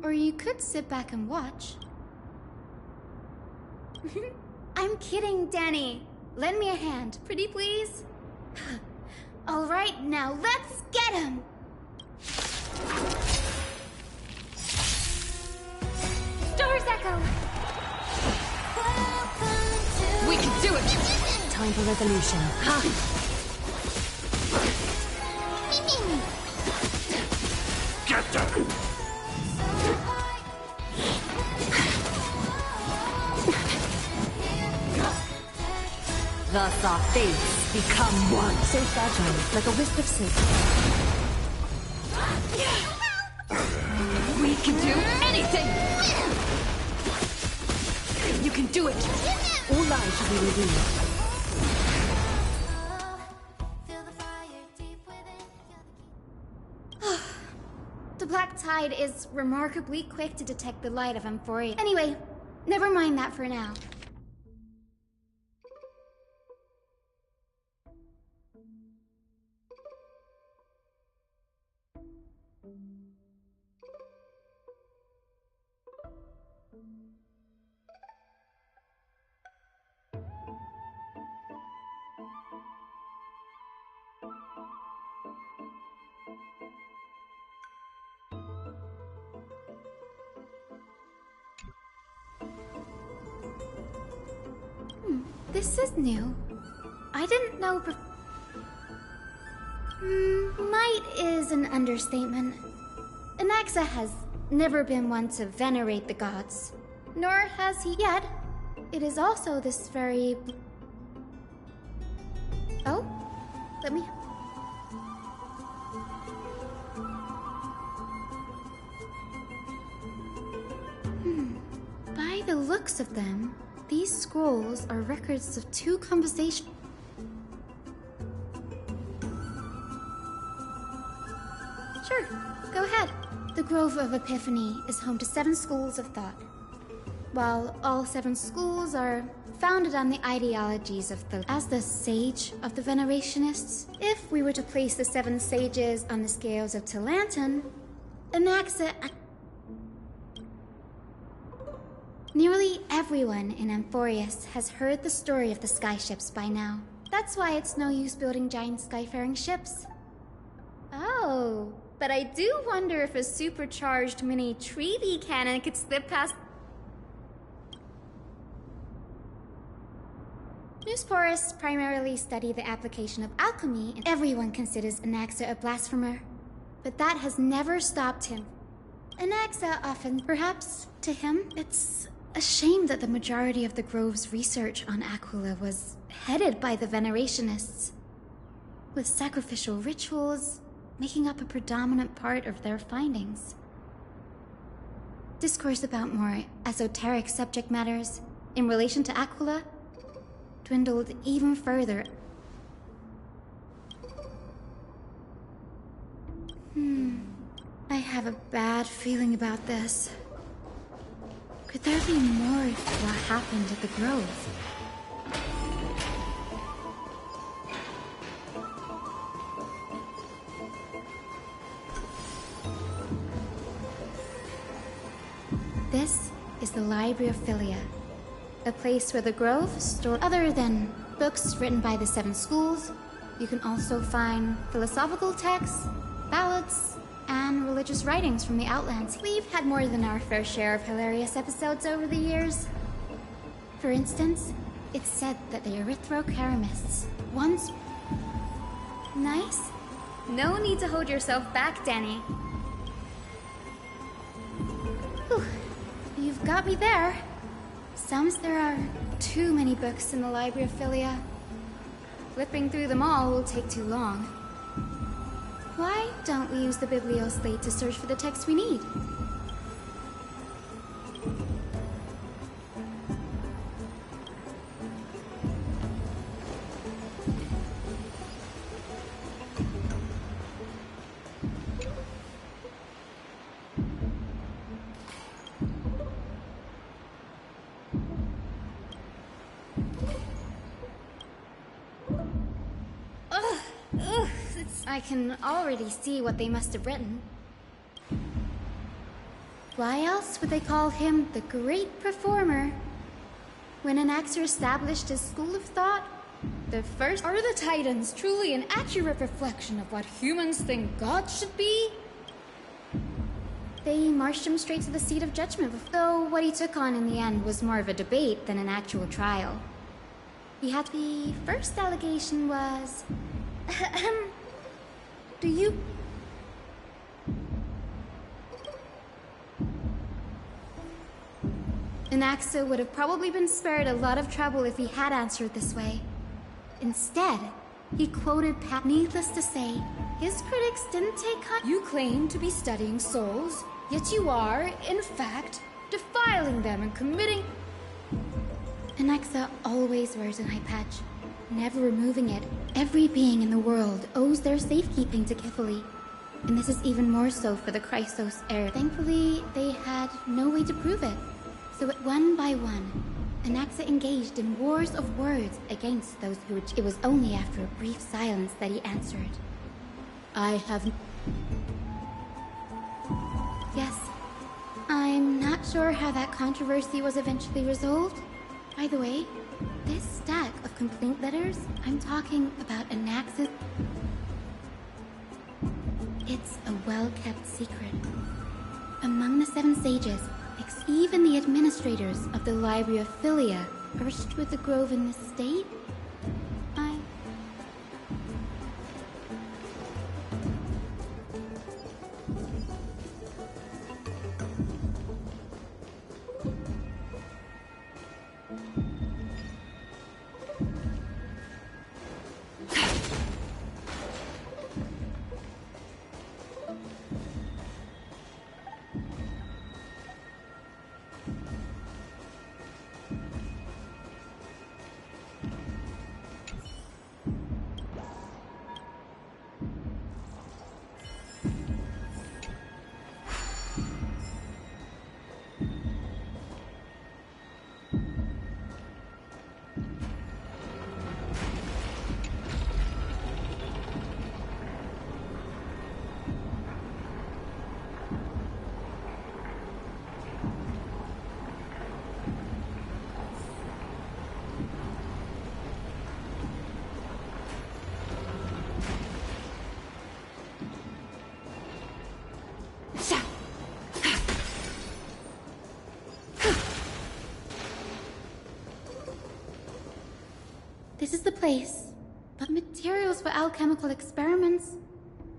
Or you could sit back and watch. I'm kidding, Danny. Lend me a hand, pretty please? Alright, now let's get him! Stars Echo! We can do it! Time for resolution. Get them! Thus our fates become one. So fragile, like a wisp of silk. We can do anything! You can do it! All lives will be redeemed. The Black Tide is remarkably quick to detect the light of Amphoreus. Anyway, never mind that for now. This is new. I didn't know might is an understatement. Anaxa has never been one to venerate the gods, nor has he yet. It is also this very... Oh? Let me... By the looks of them, these scrolls are records of two conversations. Sure, go ahead. The Grove of Epiphany is home to 7 schools of thought. While all 7 schools are founded on the ideologies of as the sage of the Venerationists, if we were to place the 7 sages on the scales of Talanton, Anaxa... Nearly everyone in Amphoreus has heard the story of the skyships by now. That's why it's no use building giant skyfaring ships. Oh, but I do wonder if a supercharged mini treaty cannon could slip past... News forests primarily study the application of alchemy, and everyone considers Anaxa a blasphemer. But that has never stopped him. Anaxa often, perhaps to him, it's a shame that the majority of the Grove's research on Aquila was headed by the Venerationists, with sacrificial rituals making up a predominant part of their findings. Discourse about more esoteric subject matters in relation to Aquila dwindled even further. I have a bad feeling about this. Could there be more to what happened at the Grove? This is the Library of Philia, a place where the Grove store. Other than books written by the 7 schools, you can also find philosophical texts, ballads, and religious writings from the Outlands. We've had more than our fair share of hilarious episodes over the years. For instance, it's said that the Erythrocheramists once... Nice? No need to hold yourself back, Danny. Whew. You've got me there. Sounds there are too many books in the Library of Philia. Flipping through them all will take too long. Why don't we use the Biblioslate to search for the text we need? I can already see what they must have written. Why else would they call him the Great Performer? When Anaxer established his school of thought, the first... Are the Titans truly an accurate reflection of what humans think gods should be? They marched him straight to the seat of judgment, though what he took on in the end was more of a debate than an actual trial. He had... The first allegation was... Do you... Anaxa would have probably been spared a lot of trouble if he had answered this way. Instead, he quoted Pat. Needless to say, his critics didn't take... You claim to be studying souls, yet you are, in fact, defiling them and committing... Anaxa always wears an eye patch, never removing it. Every being in the world owes their safekeeping to Kifili, and this is even more so for the Chrysos heir. Thankfully, they had no way to prove it, so one by one, Anaxa engaged in wars of words against those who... It was only after a brief silence that he answered. I have... Yes, I'm not sure how that controversy was eventually resolved. By the way, this stack of complaint letters, I'm talking about Anaxa's... It's a well-kept secret. Among the 7 sages, even the administrators of the Library of Philia, erst with the Grove in this state, This is the place. But materials for alchemical experiments,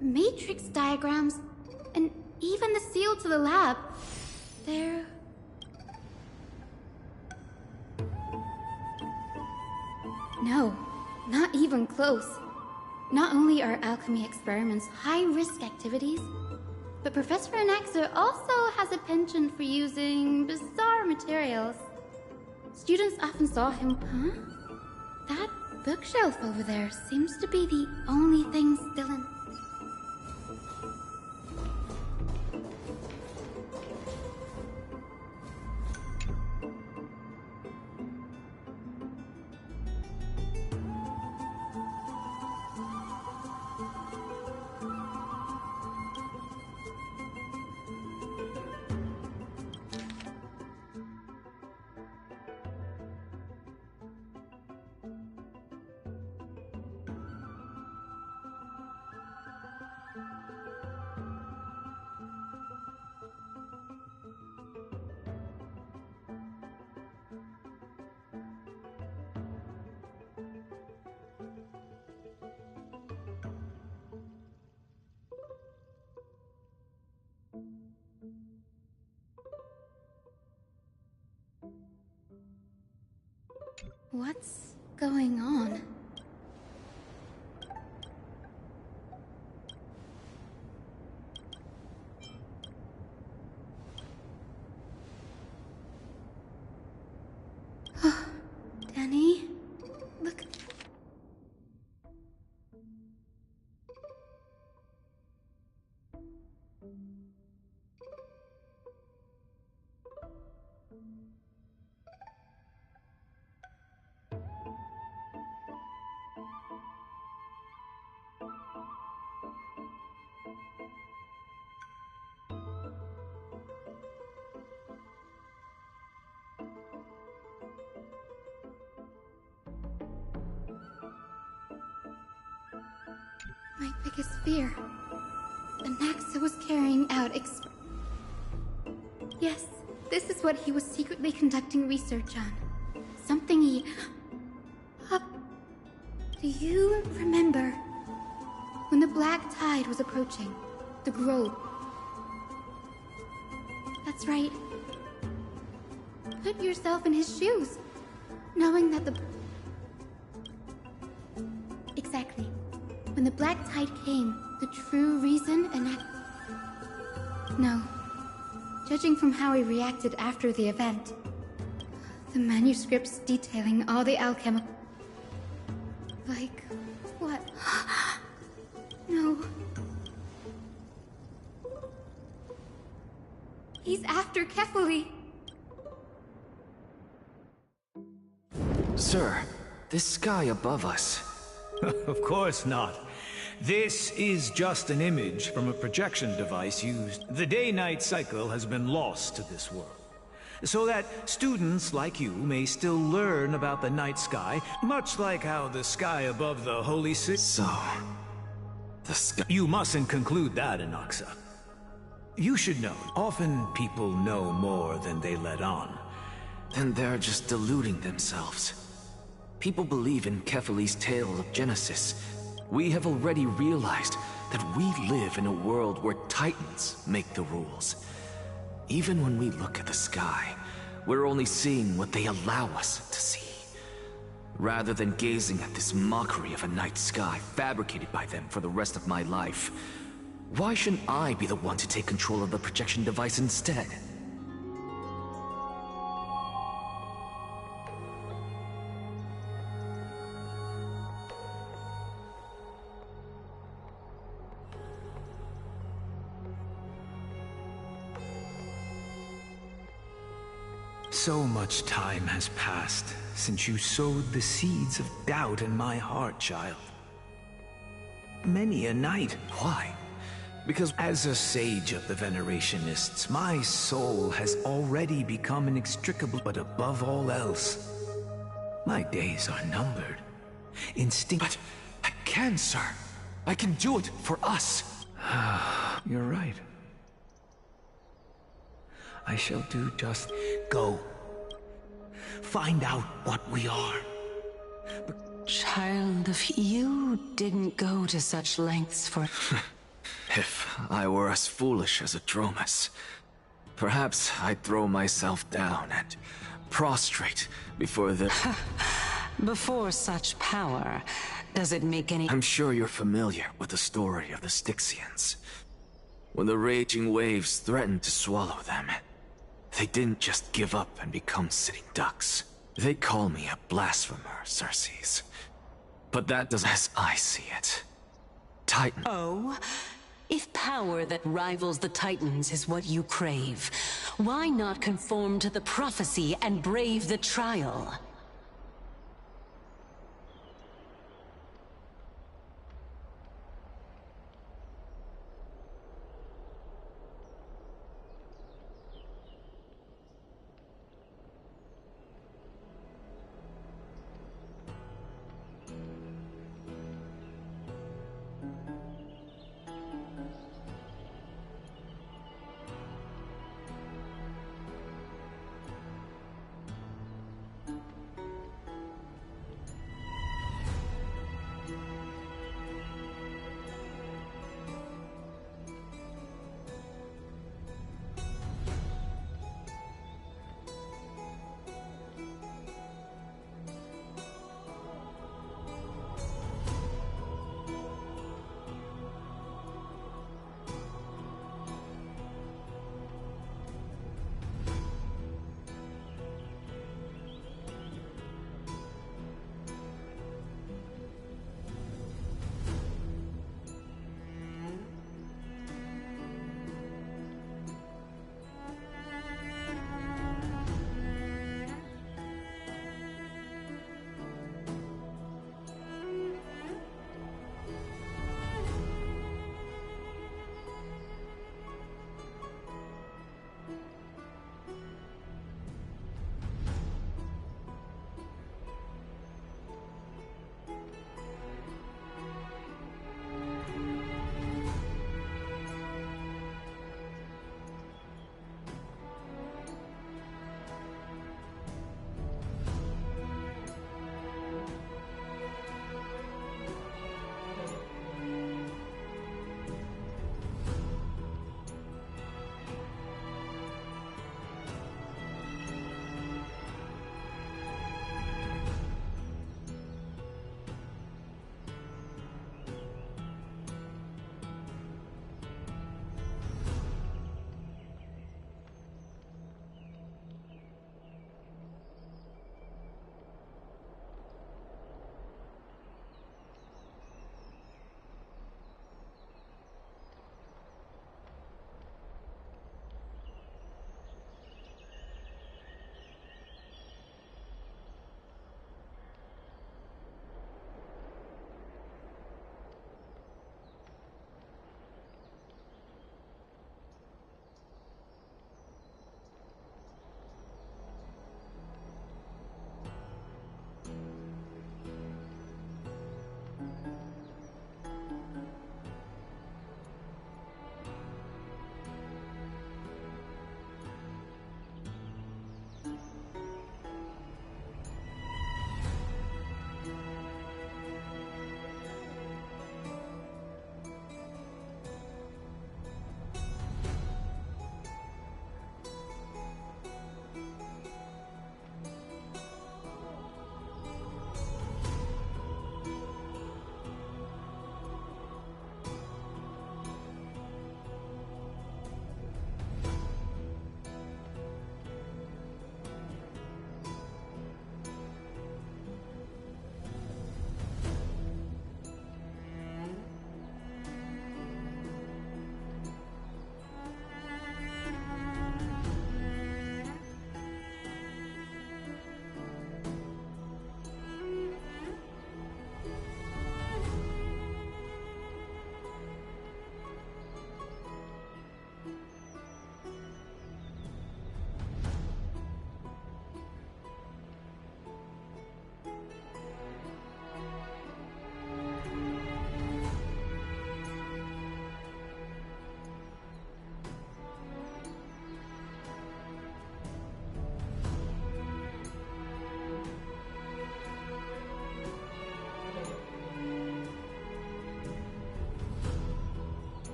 matrix diagrams, and even the seal to the lab, they're... No, not even close. Not only are alchemy experiments high-risk activities, but Professor Anaxa also has a penchant for using bizarre materials. Students often saw him, That bookshelf over there seems to be the only thing still in... What's going on? Danny, look. My biggest fear. Anaxa was carrying out Yes, this is what he was secretly conducting research on. Something he... Do you remember when the black tide was approaching the grove? That's right. Put yourself in his shoes, knowing that the... Exactly. When the black tide came, the true reason No. Judging from how he reacted after the event, the manuscripts detailing all the alchemical... Like... what? No. He's after Kefali. Sir, this sky above us... Of course not. This is just an image from a projection device used. The day-night cycle has been lost to this world, so that students like you may still learn about the night sky, much like how the sky above the holy city... So... the sky... You mustn't conclude that, Anaxa. You should know, often people know more than they let on. Then they're just deluding themselves. People believe in Kefali's tale of Genesis. We have already realized that we live in a world where Titans make the rules. Even when we look at the sky, we're only seeing what they allow us to see. Rather than gazing at this mockery of a night sky fabricated by them for the rest of my life, why shouldn't I be the one to take control of the projection device instead? So much time has passed since you sowed the seeds of doubt in my heart, child. Many a night. Why? Because as a sage of the Venerationists, my soul has already become inextricable, but above all else, my days are numbered. But I can, sir. I can do it for us. You're right. I shall do just... Go. Find out what we are. But Child of... You didn't go to such lengths for... If I were as foolish as Adromus, perhaps I'd throw myself down and prostrate before the... Before such power, does it make any... I'm sure you're familiar with the story of the Styxians. When the raging waves threatened to swallow them, they didn't just give up and become sitting ducks. They call me a blasphemer, Circes. But that doesn't... As I see it, Titan... Oh? If power that rivals the Titans is what you crave, why not conform to the prophecy and brave the trial?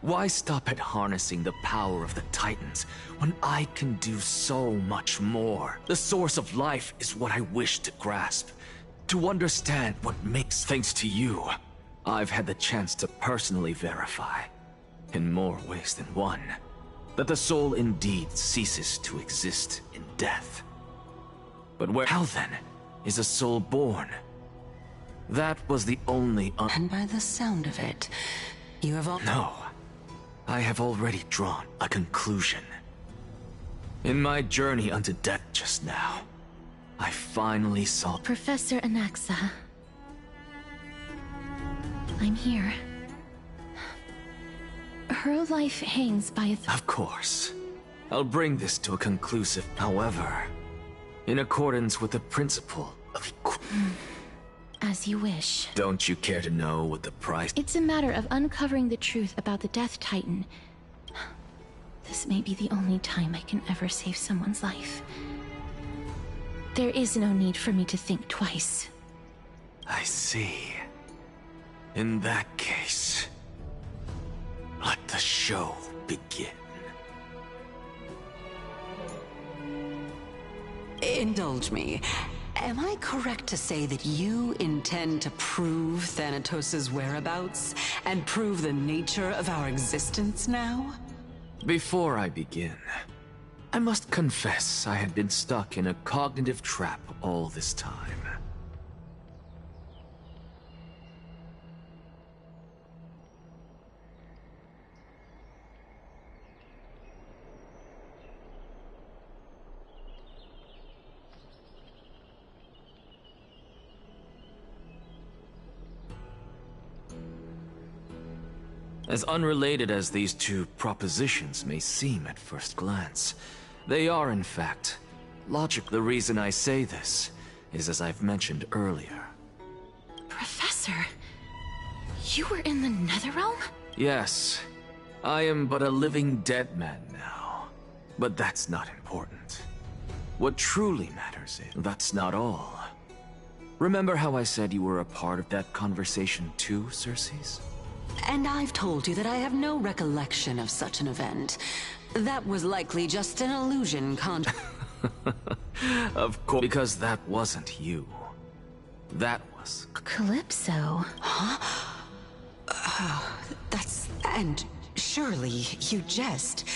Why stop at harnessing the power of the Titans when I can do so much more? The source of life is what I wish to grasp, to understand what makes. Thanks to you, I've had the chance to personally verify, in more ways than one, that the soul indeed ceases to exist in death. But how then is a soul born? That was the only And by the sound of it, you have all— No. I have already drawn a conclusion. In my journey unto death just now, I finally saw— Professor Anaxa. I'm here. Her life hangs by a Of course. I'll bring this to a conclusive— However, in accordance with the principle of As you wish. Don't you care to know what the price— It's a matter of uncovering the truth about the Death Titan. This may be the only time I can ever save someone's life. There is no need for me to think twice. I see. In that case, let the show begin. Indulge me. Am I correct to say that you intend to prove Thanatos' whereabouts and prove the nature of our existence now? Before I begin, I must confess I had been stuck in a cognitive trap all this time. As unrelated as these two propositions may seem at first glance, they are in fact logic. The reason I say this is as I've mentioned earlier. Professor, you were in the Netherrealm? Yes, I am but a living dead man now, but that's not important. What truly matters is that's not all. Remember how I said you were a part of that conversation too, Circes? And I've told you that I have no recollection of such an event. That was likely just an illusion Of course, because that wasn't you. That was... Calypso. Huh? And surely you jest.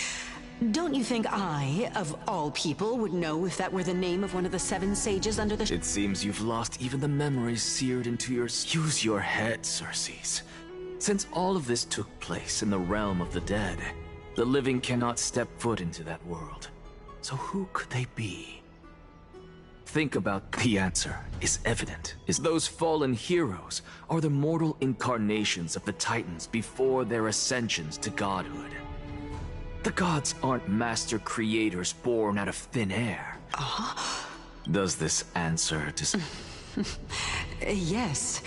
Don't you think I, of all people, would know if that were the name of one of the 7 sages under the... It seems you've lost even the memories seared into your... Use your head, Circes. Since all of this took place in the realm of the dead, the living cannot step foot into that world. So who could they be? Think about the answer is evident. Is those fallen heroes are the mortal incarnations of the Titans before their ascensions to godhood. The gods aren't master creators born out of thin air. Does this answer to... Yes.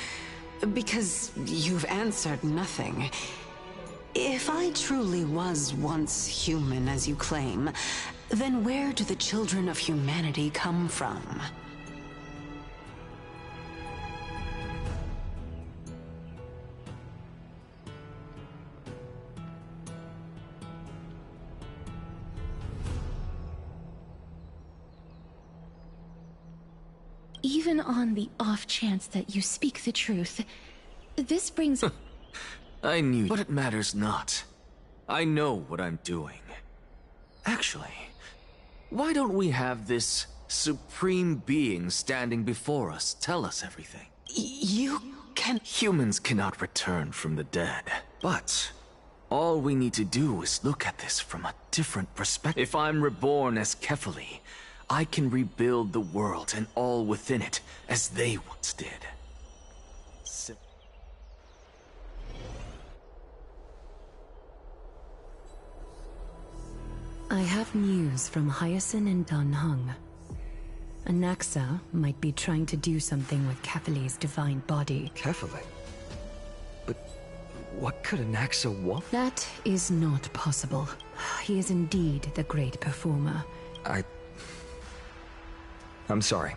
Because you've answered nothing. If I truly was once human, as you claim, then where do the children of humanity come from? Even on the off chance that you speak the truth, this brings... I knew, but it matters not. I know what I'm doing. Actually, why don't we have this supreme being standing before us tell us everything? You can... Humans cannot return from the dead, but all we need to do is look at this from a different perspective. If I'm reborn as Kefali, I can rebuild the world and all within it as they once did. I have news from Hyacinth and Dan Heng. Anaxa might be trying to do something with Kefali's divine body. Kefali? But what could Anaxa want? That is not possible. He is indeed the great performer. I'm sorry.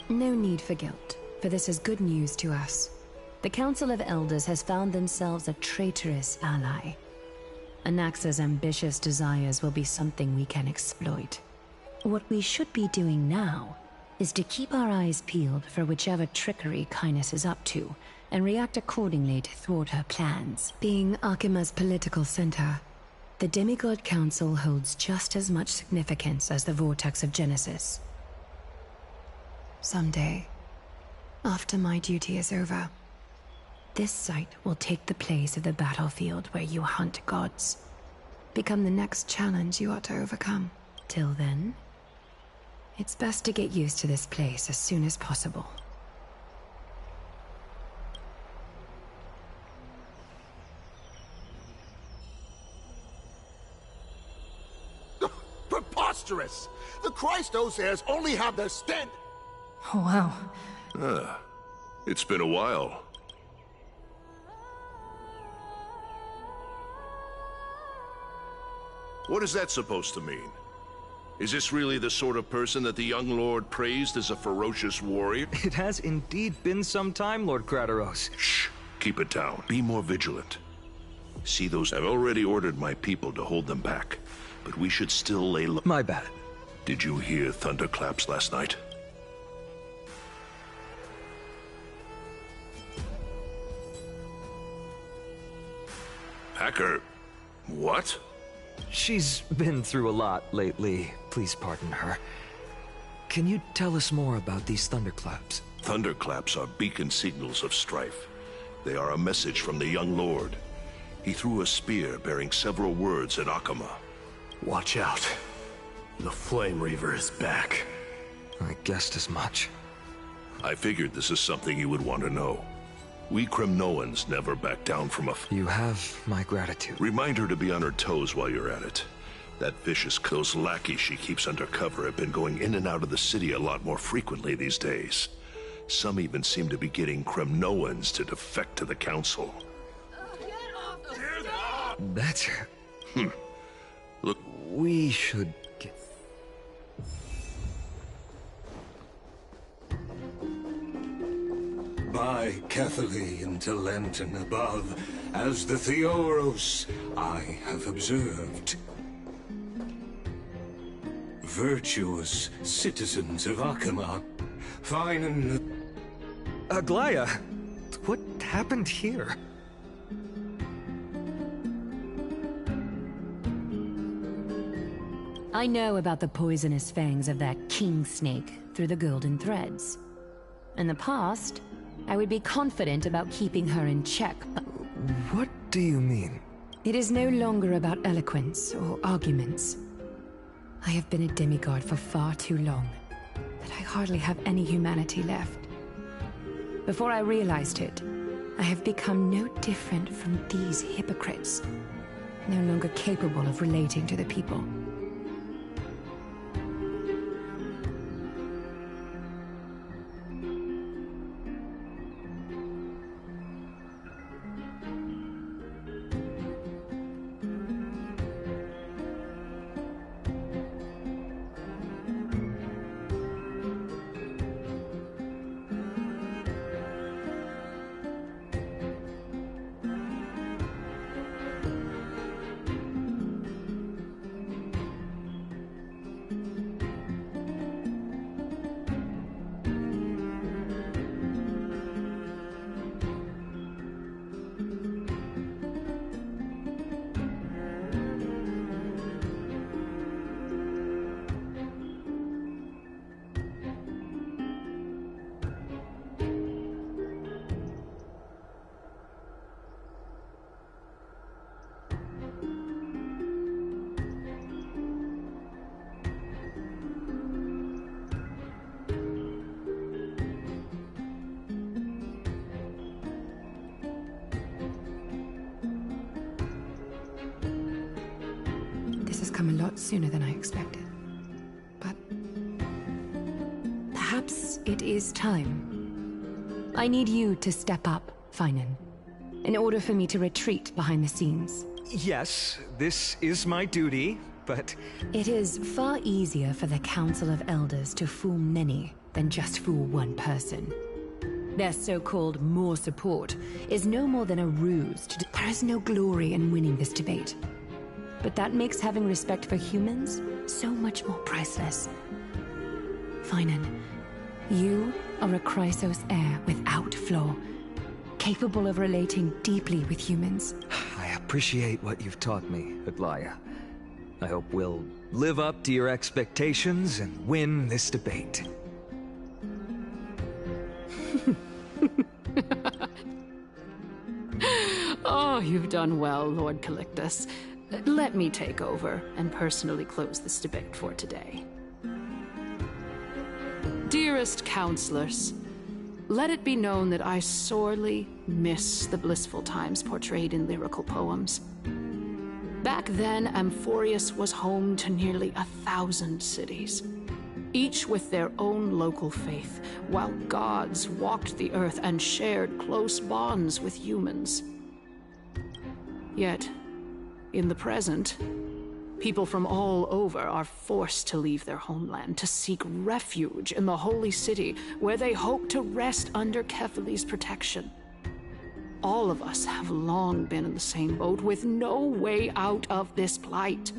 No need for guilt, for this is good news to us. The Council of Elders has found themselves a traitorous ally. Anaxa's ambitious desires will be something we can exploit. What we should be doing now is to keep our eyes peeled for whichever trickery Kindness is up to, and react accordingly to thwart her plans. Being Akima's political center, the Demigod Council holds just as much significance as the Vortex of Genesis. Someday, after my duty is over, this site will take the place of the battlefield where you hunt gods. Become the next challenge you ought to overcome. Till then, it's best to get used to this place as soon as possible. Preposterous! The Christos only have their stand. Oh, wow. It's been a while. What is that supposed to mean? Is this really the sort of person that the young lord praised as a ferocious warrior? It has indeed been some time, Lord Krateros. Shh! Keep it down. Be more vigilant. See those? I've already ordered my people to hold them back, but we should still lay low. My bad. Did you hear thunderclaps last night? Hacker, what? She's been through a lot lately. Please pardon her. Can you tell us more about these thunderclaps? Thunderclaps are beacon signals of strife. They are a message from the young lord. He threw a spear bearing several words at Akama. Watch out. The Flame Reaver is back. I guessed as much. I figured this is something you would want to know. We Kremnoans never back down from a... You have my gratitude. Remind her to be on her toes while you're at it. That vicious those lackeys she keeps undercover have been going in and out of the city a lot more frequently these days. Some even seem to be getting Kremnoans to defect to the council. That's... Look... We should get... By Catholic to Lenten above, as the Theoros I have observed. Virtuous citizens of Akama, fine and... Aglaya, what happened here? I know about the poisonous fangs of that king snake through the golden threads. In the past, I would be confident about keeping her in check, but... What do you mean? It is no longer about eloquence or arguments. I have been a demigod for far too long, that I hardly have any humanity left. Before I realized it, I have become no different from these hypocrites, no longer capable of relating to the people. Come a lot sooner than I expected. But perhaps it is time. I need you to step up, Finan, in order for me to retreat behind the scenes. Yes, this is my duty, but... It is far easier for the Council of Elders to fool many than just fool one person. Their so-called more support is no more than a ruse to... There is no glory in winning this debate. But that makes having respect for humans so much more priceless. Finan, you are a Chrysos heir without flaw, capable of relating deeply with humans. I appreciate what you've taught me, Aglaya. I hope we'll live up to your expectations and win this debate. Oh, you've done well, Lord Calictus. Let me take over and personally close this debate for today. Dearest counselors, let it be known that I sorely miss the blissful times portrayed in lyrical poems. Back then, Amphoreus was home to nearly 1,000 cities, each with their own local faith, while gods walked the earth and shared close bonds with humans. Yet, in the present, people from all over are forced to leave their homeland to seek refuge in the holy city, where they hope to rest under Kefali's protection. All of us have long been in the same boat, with no way out of this plight.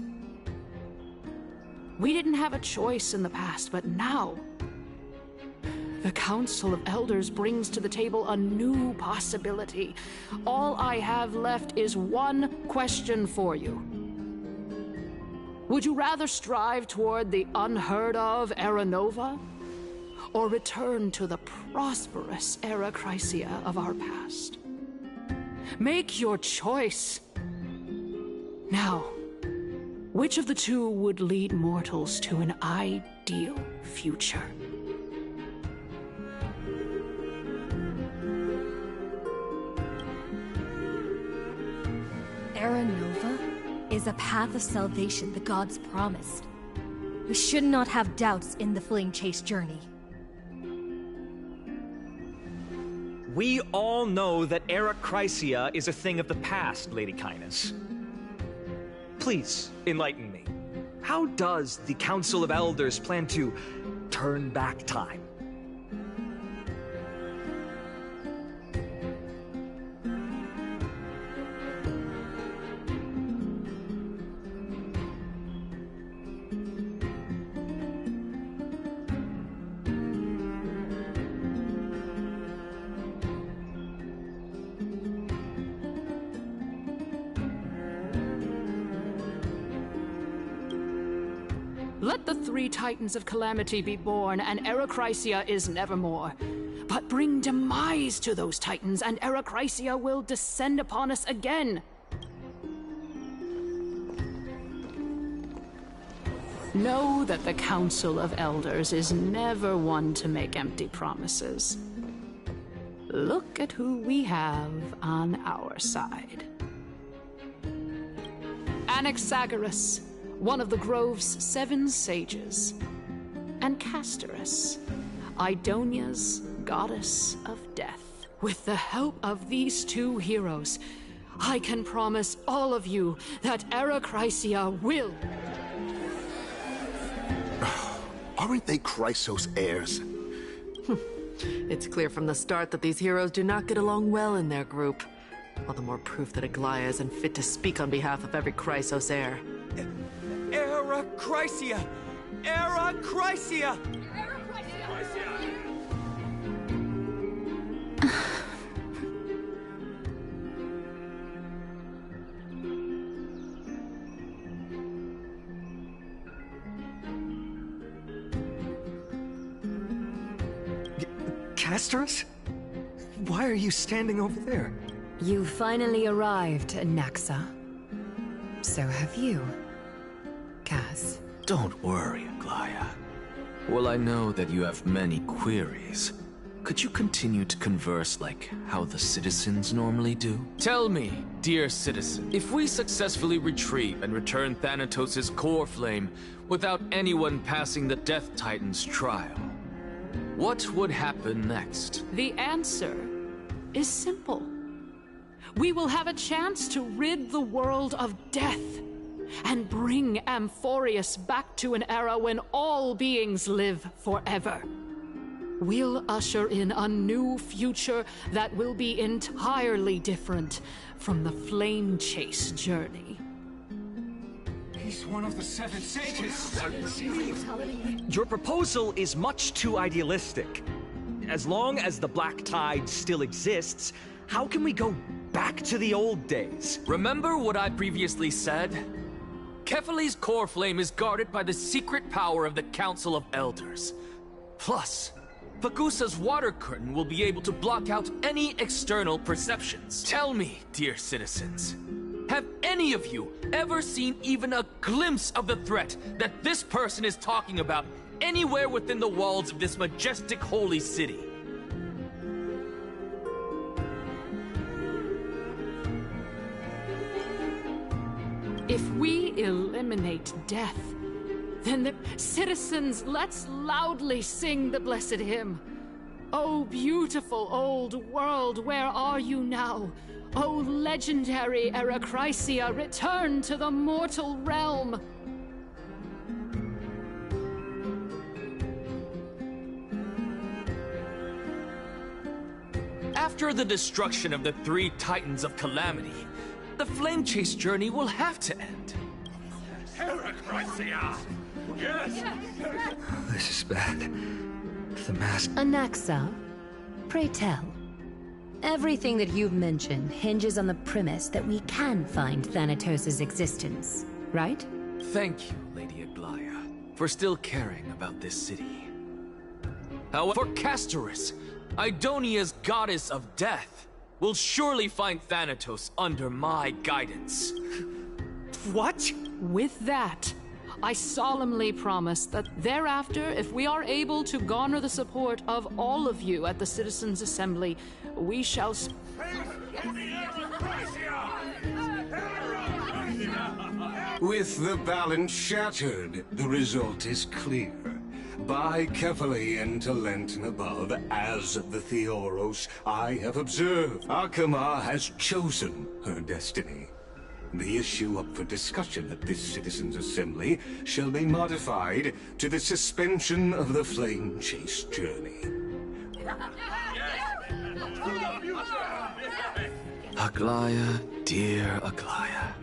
We didn't have a choice in the past, but now, the Council of Elders brings to the table a new possibility. All I have left is one question for you. Would you rather strive toward the unheard of Era Nova, or return to the prosperous Era Chrysia of our past? Make your choice. Now, which of the two would lead mortals to an ideal future? Era Nova is a path of salvation the gods promised. We should not have doubts in the Flame Chase journey. We all know that Era Chrysia is a thing of the past, Lady Kainas. Please, enlighten me. How does the Council of Elders plan to turn back time? Let the three Titans of Calamity be born, and Era Chrysia is nevermore. But bring demise to those Titans, and Era Chrysia will descend upon us again. Know that the Council of Elders is never one to make empty promises. Look at who we have on our side. Anaxagoras, one of the Grove's 7 sages, and Castorus, Idonia's goddess of death. With the help of these 2 heroes, I can promise all of you that Era Chrysia will... Aren't they Chrysos heirs? It's clear from the start that these heroes do not get along well in their group. All the more proof that Aglaya isn't fit to speak on behalf of every Chrysos heir. Era Chrysia! Era Chrysia! Castorus? Why are you standing over there? You finally arrived, Anaxa. So have you, Cass. Don't worry, Aglaya. Well, I know that you have many queries. Could you continue to converse like how the citizens normally do? Tell me, dear citizen, if we successfully retrieve and return Thanatos' core flame without anyone passing the Death Titan's trial, what would happen next? The answer is simple. We will have a chance to rid the world of death and bring Amphoreus back to an era when all beings live forever. we'll usher in a new future that will be entirely different from the Flame Chase journey. He's one of the 7 sages. Your proposal is much too idealistic. As long as the Black Tide still exists, how can we go back to the old days? Remember what I previously said? Kefali's core flame is guarded by the secret power of the Council of Elders. Plus, Fagusa's water curtain will be able to block out any external perceptions. Tell me, dear citizens, have any of you ever seen even a glimpse of the threat that this person is talking about anywhere within the walls of this majestic holy city? If we eliminate death, then the citizens, let's loudly sing the blessed hymn. Oh, beautiful old world, where are you now? Oh, legendary Erechrysia, return to the mortal realm. After the destruction of the 3 Titans of Calamity, the Flame Chase journey will have to end. Erechrysia! Yes! This is bad. The mask... Anaxa, pray tell. Everything that you've mentioned hinges on the premise that we can find Thanatos' existence, right? Thank you, Lady Aglaya, for still caring about this city. However, for Castorus, Idonia's goddess of death, will surely find Thanatos under my guidance. What? With that, I solemnly promise that thereafter, if we are able to garner the support of all of you at the Citizens' Assembly, we shall... With the balance shattered, the result is clear. By Kefali and Talent and above, as the Theoros I have observed, Akama has chosen her destiny. The issue up for discussion at this Citizens' Assembly shall be modified to the suspension of the Flame Chase journey. Aglaya, dear Aglaya,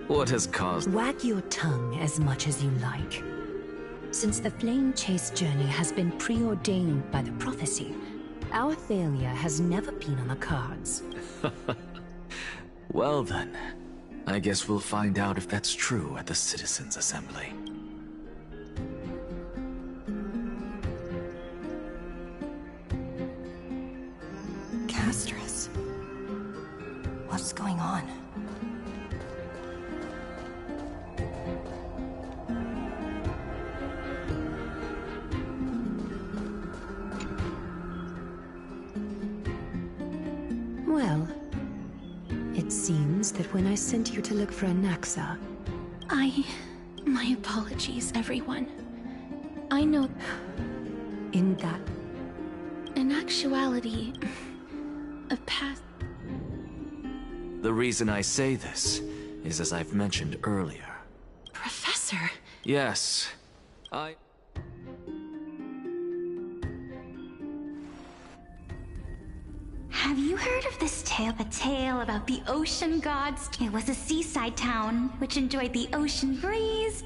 what has caused... Wag your tongue as much as you like. Since the Flame Chase journey has been preordained by the prophecy, our failure has never been on the cards. Well then, I guess we'll find out if that's true at the Citizens' Assembly. Castorus, what's going on? Well, it seems that when I sent you to look for Anaxa... My apologies, everyone. I know... In that... In actuality... a past... The reason I say this is as I've mentioned earlier. Professor! Yes, Have you heard of this tale? A tale about the ocean gods? It was a seaside town which enjoyed the ocean breeze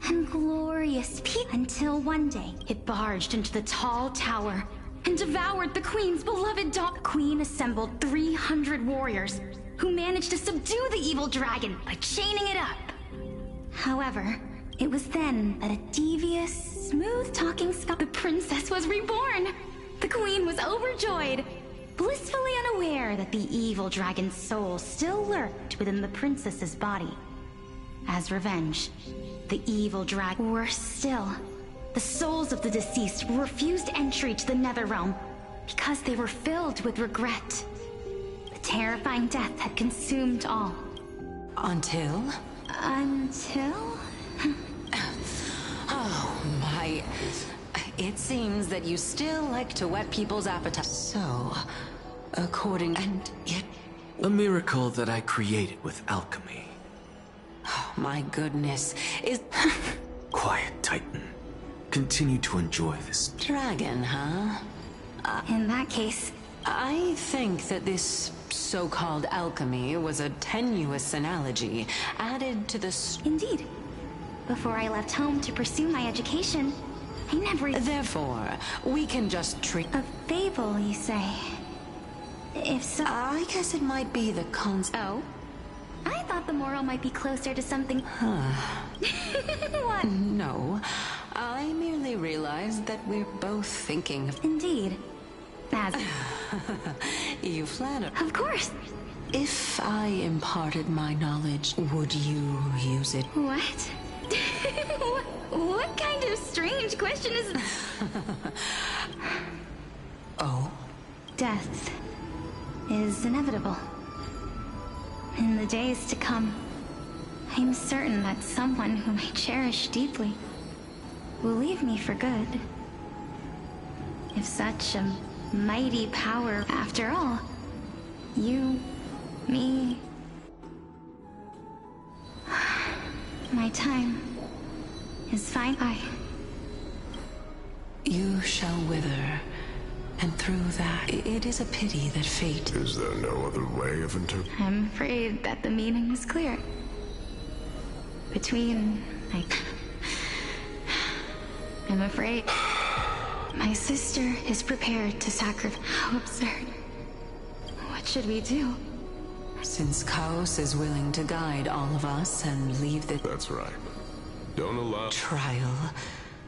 and glorious peace until one day it barged into the tall tower and devoured the queen's beloved dog. The queen assembled 300 warriors who managed to subdue the evil dragon by chaining it up. However, it was then that a devious, smooth-talking the princess was reborn. The queen was overjoyed, blissfully unaware that the evil dragon's soul still lurked within the princess's body. As revenge, the evil dragon... Worse still, the souls of the deceased refused entry to the Netherrealm because they were filled with regret. The terrifying death had consumed all. Until? Oh my... It seems that you still like to whet people's appetite. So, according... And yet... A miracle that I created with alchemy. Oh my goodness, is... Quiet, Titan. continue to enjoy this. Dragon, huh? In that case... I think that this so-called alchemy was a tenuous analogy added to the... Indeed. Before I left home to pursue my education, I never... Therefore, we can just treat... A fable, you say? If so... I guess it might be the Oh? I thought the moral might be closer to something... What? No. I merely realized that we're both thinking of... Indeed. As... You flatter. Of course. If I imparted my knowledge, would you use it? What? What kind of strange question is... Oh? Death is inevitable. In the days to come, I'm certain that someone whom I cherish deeply will leave me for good. If such a mighty power, after all, you, me... My time is fine. You shall wither, and through that, it is a pity that fate... Is there no other way of interpreting? I'm afraid that the meaning is clear. Between... I'm afraid... My sister is prepared to sacrifice... How absurd. What should we do? Since Chaos is willing to guide all of us and leave the... That's right. Don't allow... Trial,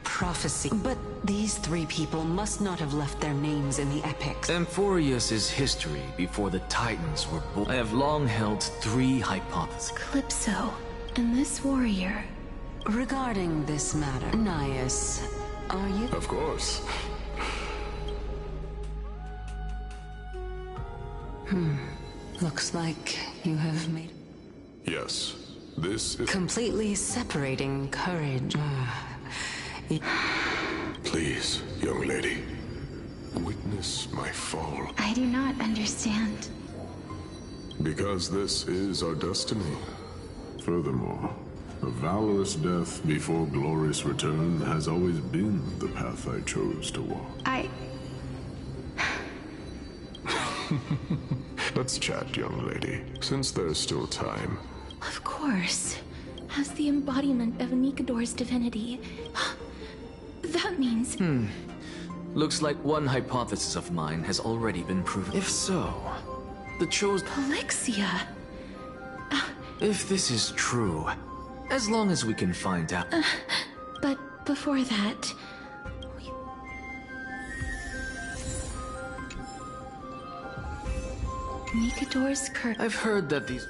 prophecy... But these three people must not have left their names in the epics. Amphoreus' history before the Titans were born. I have long held three hypotheses. Calypso, and this warrior. Regarding this matter, Nias, are you... Of course. Looks like you have made... Yes, this is... Completely separating courage. Please, young lady. Witness my fall. I do not understand. Because this is our destiny. Furthermore, a valorous death before glorious return has always been the path I chose to walk. Let's chat, young lady, since there's still time. Of course. As the embodiment of Nikador's divinity. That means... Looks like one hypothesis of mine has already been proven. If so, the chosen... Polixia! If this is true, as long as we can find out... But before that... Nikador's curse... I've heard that these...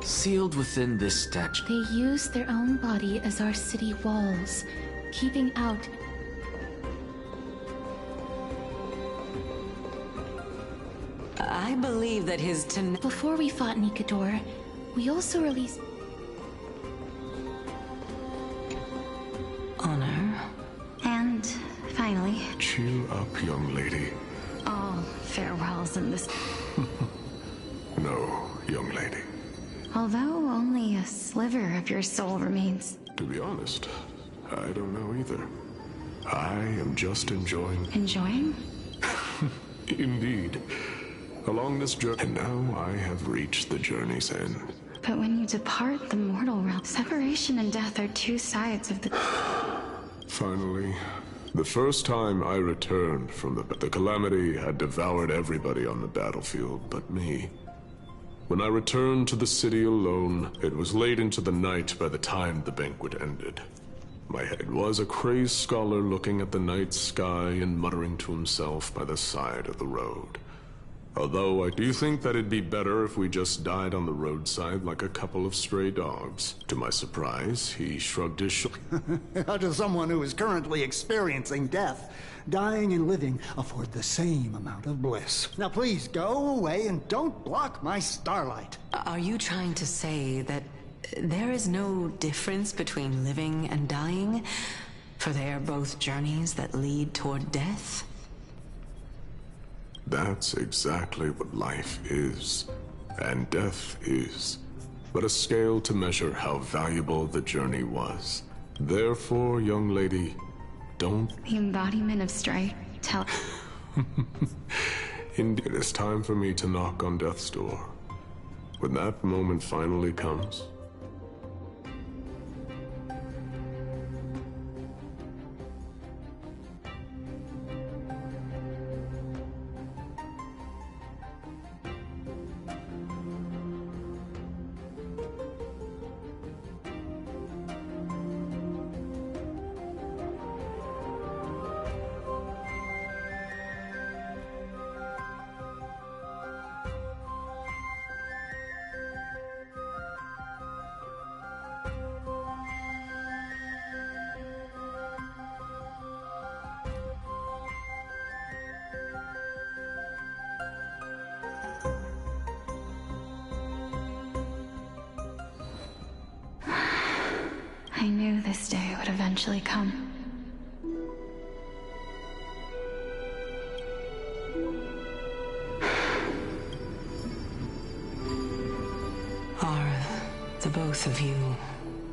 Sealed within this statue. They use their own body as our city walls, keeping out... I believe that his Before we fought Nikador, we also released... honor. And finally... Cheer up, young lady. All farewells in this... No, young lady. Although only a sliver of your soul remains. To be honest, I don't know either. I am just enjoying... Enjoying? Indeed. Along this journey, and now I have reached the journey's end. But when you depart the mortal realm, separation and death are two sides of the... Finally, the first time I returned from the calamity had devoured everybody on the battlefield but me. When I returned to the city alone, it was late into the night by the time the banquet ended. My head was a crazed scholar looking at the night sky and muttering to himself by the side of the road. Although I do think that it'd be better if we just died on the roadside like a couple of stray dogs. To my surprise, he shrugged his shoulders. How does someone who is currently experiencing death, dying and living, afford the same amount of bliss? Now please, go away and don't block my starlight. Are you trying to say that there is no difference between living and dying? For they are both journeys that lead toward death? That's exactly what life is, and death is, but a scale to measure how valuable the journey was. Therefore, young lady, don't... The embodiment of strife. Tell... Indeed, it is time for me to knock on death's door. When that moment finally comes... I knew this day would eventually come. Are the both of you